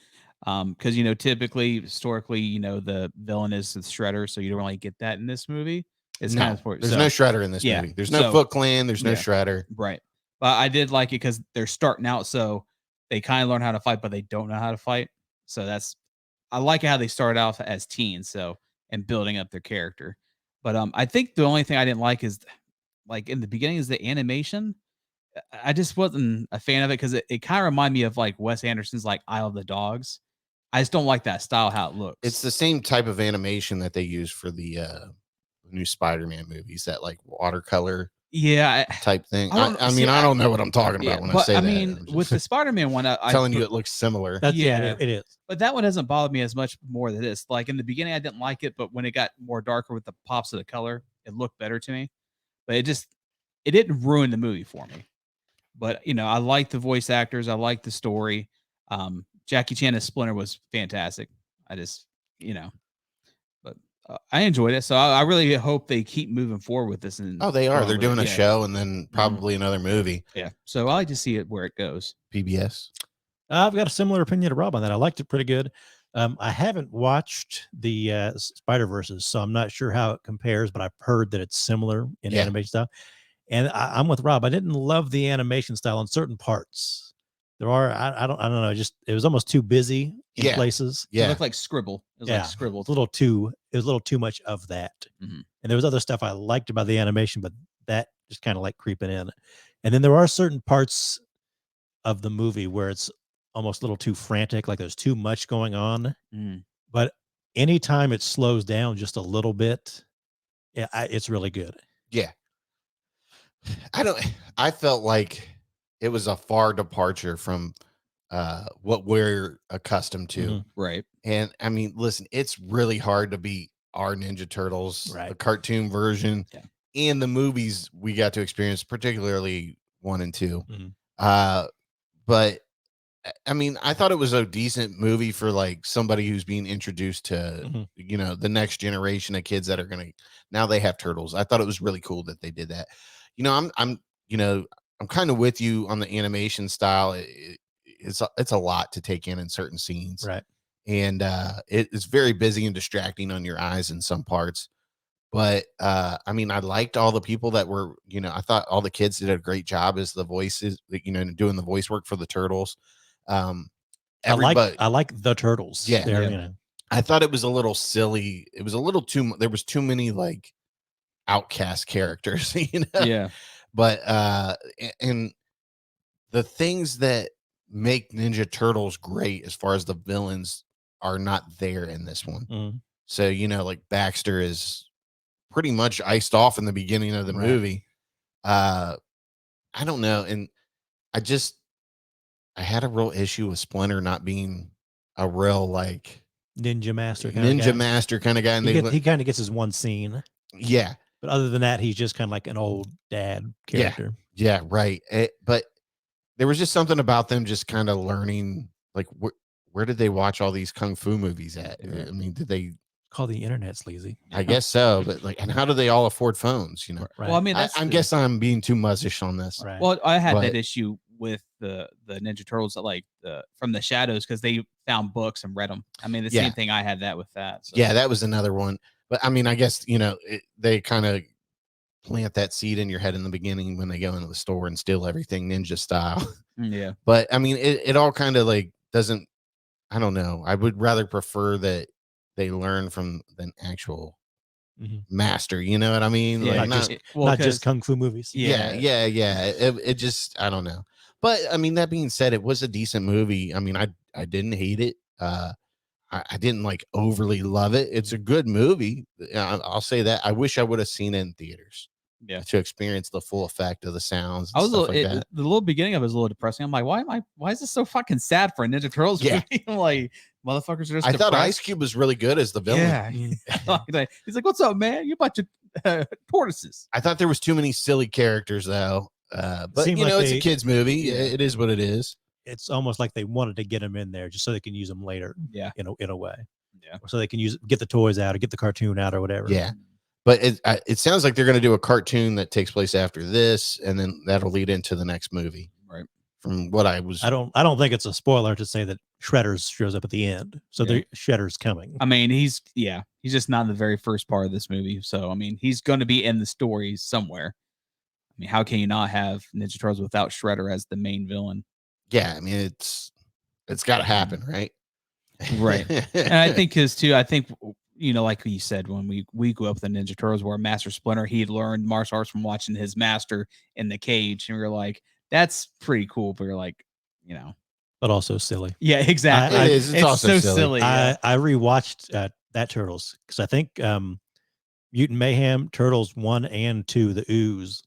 because typically, historically, the villain is the Shredder, so you don't really get that in this movie. It's kind of there's no Shredder in this movie. There's no Foot Clan. There's no Shredder. Right. But I did like it because they're starting out, so they kind of learn how to fight, but they don't know how to fight. So I like how they started out as teens, and building up their character. But I think the only thing I didn't like is, like in the beginning, is the animation. I just wasn't a fan of it because it kind of reminded me of like Wes Anderson's like Isle of the Dogs. I just don't like that style, how it looks. It's the same type of animation that they use for the new Spider-Man movies, that like watercolor type thing. I don't know what I'm talking about when I say that. I mean, with the Spider-Man one, I'm telling you it looks similar. It is. But that one doesn't bother me as much more than this. Like in the beginning, I didn't like it, but when it got more darker with the pops of the color, it looked better to me. But it didn't ruin the movie for me. But I like the voice actors, I like the story. Jackie Chan as Splinter was fantastic. I just, but I enjoyed it. So I really hope they keep moving forward with this. They are. They're doing a show and then probably another movie. Yeah. So I like to see it where it goes. PBS. I've got a similar opinion to Rob on that. I liked it pretty good. I haven't watched the Spider-Verses, so I'm not sure how it compares, but I've heard that it's similar in animation style. And I'm with Rob. I didn't love the animation style in certain parts. There are, I don't know. Just it was almost too busy in places. Yeah, it looked like Scribble. It was like Scribble. It was a little too much of that. Mm-hmm. And there was other stuff I liked about the animation, but that just kind of like creeping in. And then there are certain parts of the movie where it's almost a little too frantic, like there's too much going on. But anytime it slows down just a little bit, it's really good. Yeah. I felt like it was a far departure from what we're accustomed to. Mm-hmm. Right. And I mean, listen, it's really hard to beat our Ninja Turtles, the cartoon version, and the movies we got to experience, particularly 1 and 2. Mm-hmm. But I mean, I thought it was a decent movie for like somebody who's being introduced to, the next generation of kids that are now they have turtles. I thought it was really cool that they did that. I'm kind of with you on the animation style. It's a lot to take in certain scenes, right? And it's very busy and distracting on your eyes in some parts. But I mean, I liked all the people that were, I thought all the kids did a great job as the voices, doing the voice work for the turtles. I like the turtles. Yeah, I thought it was a little silly. It was a little too. There was too many like outcast characters, Yeah. But and the things that make Ninja Turtles great as far as the villains are not there in this one. Mm-hmm. So like Baxter is pretty much iced off in the beginning of the movie. I don't know, and I had a real issue with Splinter not being a real like ninja master kind of guy, and he kind of gets his one scene. Yeah. But other than that, he's just kind of like an old dad character. Yeah, right. But there was just something about them just kind of learning, like, where did they watch all these kung fu movies at? I mean, did they call the internet sleazy? I guess so. But like, and how do they all afford phones? Right. Well, I mean, I guess I'm being too muzzish on this. Right. Well, I had that issue with the Ninja Turtles, that from the shadows, because they found books and read them. I mean, the same thing. I had that with that. So. Yeah, that was another one. But I mean, I guess, they kind of plant that seed in your head in the beginning when they go into the store and steal everything ninja style. Yeah. But I mean, it all kind of like doesn't, I don't know. I would rather prefer that they learn from an actual master. You know what I mean? Yeah, like not just kung fu movies. Yeah. It just, I don't know. But I mean, that being said, it was a decent movie. I mean, I didn't hate it. I didn't like overly love it. It's a good movie. I'll say that. I wish I would have seen it in theaters. Yeah. To experience the full effect of the sounds. I was stuff like that. The little beginning of it was a little depressing. I'm like, why is this so fucking sad for a Ninja Turtles movie? I'm like, motherfuckers are just I depressed. thought Ice Cube was really good as the villain. Yeah. He's like, what's up, man? You bunch of tortoises. I thought there was too many silly characters though. But Seemed you know, like it's a kid's movie. It is what it is. It's almost like they wanted to get them in there just so they can use them later. Yeah. In a way. Yeah. So they can get the toys out or get the cartoon out or whatever. Yeah. But it sounds like they're going to do a cartoon that takes place after this, and then that'll lead into the next movie. Right. From what I was, I don't think it's a spoiler to say that Shredders shows up at the end. So the Shredder's coming. I mean, he's just not in the very first part of this movie. So I mean, he's going to be in the story somewhere. I mean, how can you not have Ninja Turtles without Shredder as the main villain? Yeah, I mean, it's got to happen, right? Right. And I think like you said, when we grew up with the Ninja Turtles, where Master Splinter, he had learned martial arts from watching his master in the cage, and we were like, that's pretty cool. But we're like, but also silly. Yeah, exactly. It is. It's also so silly. I rewatched that Turtles because I think Mutant Mayhem, Turtles 1 and 2, the Ooze,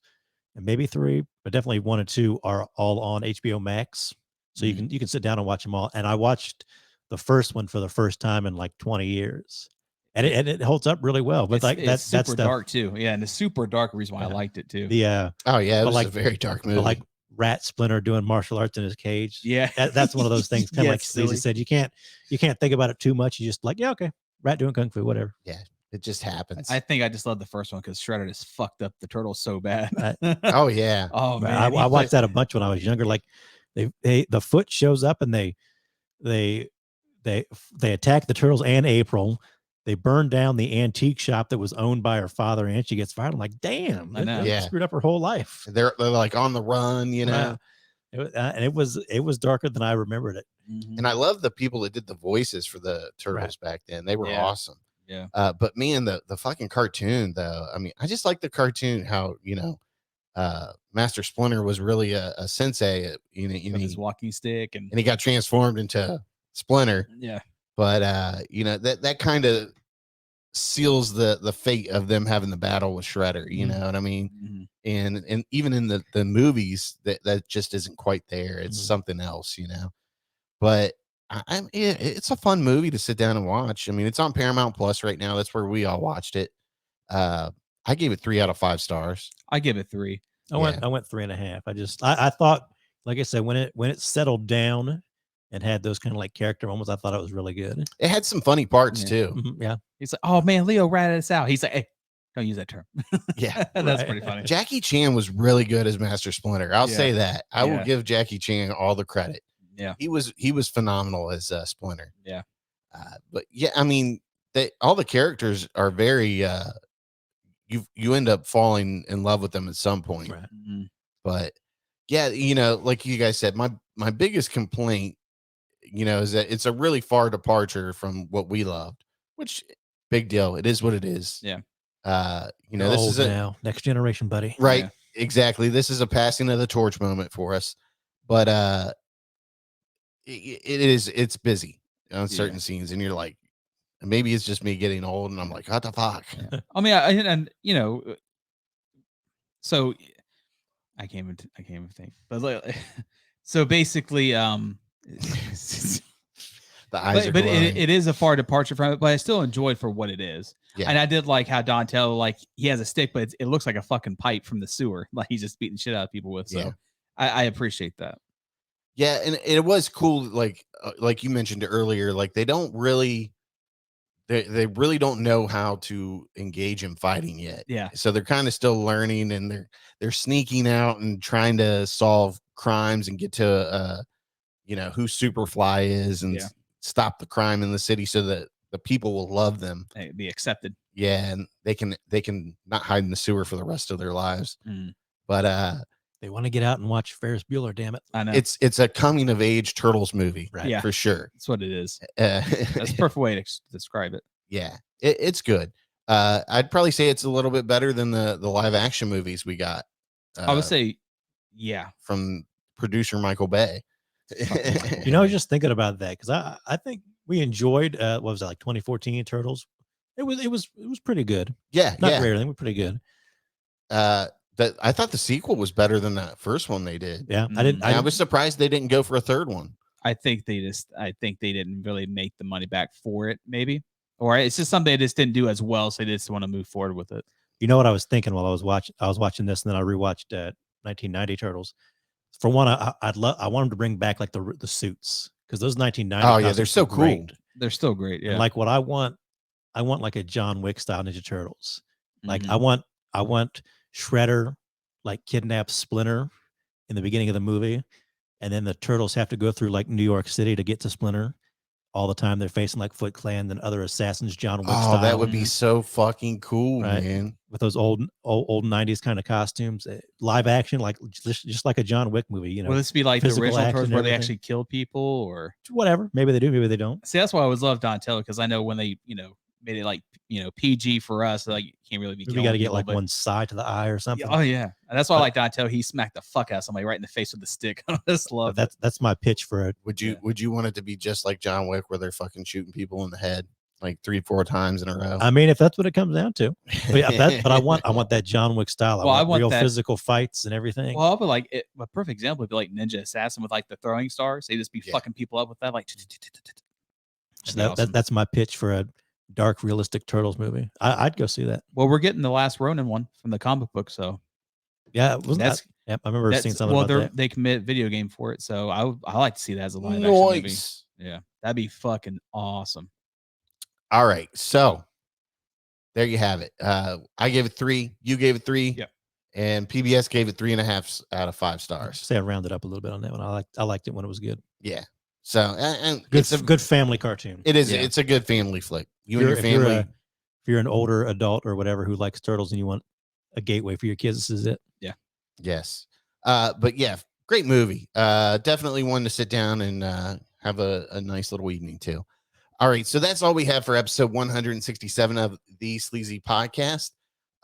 and maybe 3, but definitely 1 and 2 are all on HBO Max. So you can sit down and watch them all. And I watched the first one for the first time in like 20 years. And it holds up really well. But it's super dark too. Yeah, and the super dark reason why I liked it too. The oh yeah, it was a very dark movie. Like Rat Splinter doing martial arts in his cage. Yeah, that's one of those things. Kind of like Sleazy said, you can't think about it too much. You just like, yeah, okay, Rat doing kung fu, whatever. Yeah, it just happens. I think I just love the first one because Shredder just fucked up the turtles so bad. Oh yeah. Oh man, I watched that a bunch when I was younger. Like the Foot shows up and they attack the turtles and April. They burned down the antique shop that was owned by her father, and she gets fired. I'm like, damn, they screwed up her whole life. They're like on the run, and it was darker than I remembered it. Mm-hmm. And I love the people that did the voices for the turtles back then. They were awesome. Yeah. But me and the fucking cartoon though, I mean, I just like the cartoon. How Master Splinter was really a sensei. With his walking stick, and he got transformed into Splinter. Yeah. But that kind of seals the fate of them having the battle with Shredder. You know what I mean? Mm-hmm. And even in the movies, that just isn't quite there. It's something else, But it's a fun movie to sit down and watch. I mean, it's on Paramount Plus right now. That's where we all watched it. I gave it 3 out of 5 stars. I give it 3. I went 3.5. I thought, like I said, when it settled down and had those kind of like character moments, I thought it was really good. It had some funny parts too. Mm-hmm, yeah. He's like, oh man, Leo ratted us out. He's like, hey, don't use that term. Yeah. That's pretty funny. Jackie Chan was really good as Master Splinter. I'll say that. I will give Jackie Chan all the credit. Yeah. He was phenomenal as Splinter. Yeah. But yeah, I mean, all the characters are very you end up falling in love with them at some point. Right. Mm-hmm. But yeah, like you guys said, my biggest complaint, is that it's a really far departure from what we loved, which big deal. It is what it is. Yeah. This is now next generation, buddy. Right. Yeah. Exactly. This is a passing of the torch moment for us, but it's busy on certain scenes, and you're like, maybe it's just me getting old, and I'm like, what the fuck? Yeah. I mean, so I can't even think, but like, so basically, the eyes but it is a far departure from it, but I still enjoyed for what it is. Yeah. And I did like how Donatello, like, he has a stick, but it looks like a fucking pipe from the sewer, like he's just beating shit out of people with. So I appreciate that. Yeah, and it was cool, like you mentioned earlier, like they really don't know how to engage in fighting yet. Yeah. So they're kind of still learning, and they're sneaking out and trying to solve crimes and get to who Superfly is and stop the crime in the city so that the people will love them. They be accepted. Yeah, and they can not hide in the sewer for the rest of their lives. But they want to get out and watch Ferris Bueller, damn it. I know. It's a coming of age Turtles movie, right? Yeah, for sure. That's what it is. That's a perfect way to describe it. Yeah, it's good. I'd probably say it's a little bit better than the live action movies we got. I would say, yeah, from producer Michael Bay. You know, I was just thinking about that because I think we enjoyed what was it, like 2014 Turtles. It was pretty good. Yeah, Not yeah. great, I think we're pretty good. That I thought the sequel was better than that first one they did. Yeah, I was surprised they didn't go for a third one. I think they didn't really make the money back for it, maybe, or it's just something they just didn't do as well, so they just want to move forward with it. You know what I was thinking while I was watching this, and then I rewatched 1990 Turtles. For one, I want them to bring back like the suits because those 1990. Oh yeah, they're so cool. They're still great. Yeah, and like what I want like a John Wick style Ninja Turtles. Like Mhm. I want Shredder like kidnap Splinter in the beginning of the movie, and then the Turtles have to go through like New York City to get to Splinter. All the time they're facing like Foot Clan and other assassins, John Wick style. That would be so fucking cool, Right. man. With those old 90s kind of costumes, live action, like just like a John Wick movie. You know, will this be like the physical original action Turtles and where they everything. actually kill people, or Whatever. Maybe they do, maybe they don't. see? That's why I always love Donatello because I know when they made it like PG for us, like you can't really be. Maybe you got to get people, like but- one side to the eye or something. Oh yeah, and that's why I like Donatello. He smacked the fuck out of somebody right in the face with the stick. I just love But that's my pitch for it. Would you want it to be just like John Wick, where they're fucking shooting people in the head like 3-4 times in a row? I mean, if that's what it comes down to. But, yeah, but I want that John Wick style. Well, I want real that- physical fights and everything. Well, but like a perfect example would be like Ninja Assassin with like the throwing stars. They just be fucking people up with that, like. So that's my pitch for a dark, realistic Turtles movie. I'd go see that. Well, we're getting the last Ronin one from the comic book, so Yeah, wasn't that? Yep, I remember seeing something about that. They commit video game for it, so I like to see that as a live action movie. Nice. Yeah, that'd be fucking awesome. All right, so there you have it. I gave it 3. You gave it 3. Yep. And PBS gave it 3.5 out of 5 stars. Say I rounded up a little bit on that one. I liked it when it was good. Yeah. So and Good, it's a good family cartoon. It is. Yeah. It's a good family flick. You and your If family. if you're an older adult or whatever who likes Turtles and you want a gateway for your kids, this is it. Yes. But yeah, great movie. Definitely one to sit down and have a nice little evening too. All right, so that's all we have for episode 167 of the Sleazy Podcast.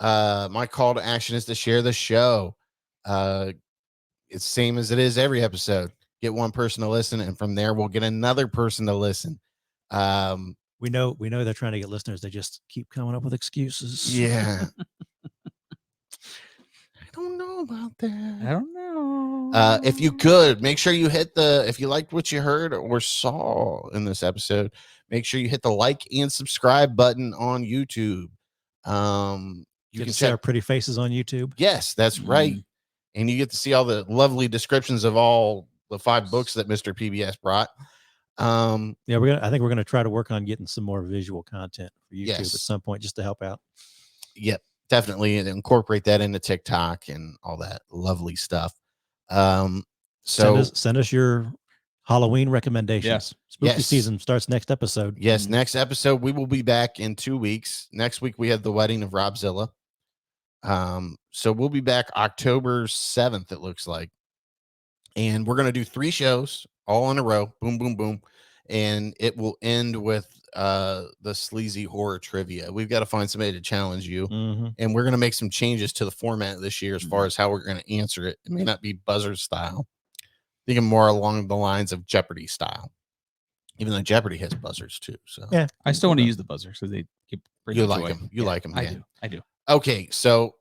My call to action is to share the show. It's same as it is every episode. Get one person to listen, and from there we'll get another person to listen. We know they're trying to get listeners. They just keep coming up with excuses. Yeah. I don't know about that. I don't know. If you could make sure you hit if you liked what you heard or saw in this episode, make sure you hit the like and subscribe button on YouTube. You can see our check. pretty faces on YouTube. Yes, that's right. And you get to see all the lovely descriptions of all the 5 books that Mr. PBS brought. Yeah, I think we're gonna try to work on getting some more visual content for YouTube at some point just to help out. Yep, definitely, and incorporate that into TikTok and all that lovely stuff. So send us your Halloween recommendations. Yes. Spooky season starts next episode. Yes, next episode we will be back in 2 weeks. Next week we have the wedding of Robzilla. So we'll be back October 7th, it looks like. And we're gonna do 3 shows all in a row. Boom, boom, boom. And it will end with the sleazy horror trivia. We've got to find somebody to challenge you. And we're gonna make some changes to the format this year as far as how we're gonna answer it. It may not be buzzer style. Thinking more along the lines of Jeopardy style. Even though Jeopardy has buzzers too. So yeah, I still want to use the buzzers because they keep you like them. You like them. I do. Okay, so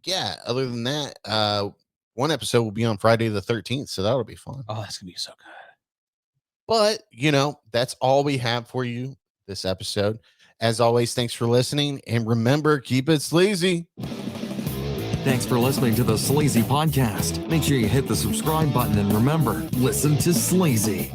yeah, other than that, one episode will be on Friday the 13th, so that'll be fun. Oh, that's gonna be so good. But that's all we have for you this episode. As always, thanks for listening, and remember, keep it sleazy. Thanks for listening to the Sleazy Podcast. Make sure you hit the subscribe button and remember, listen to Sleazy.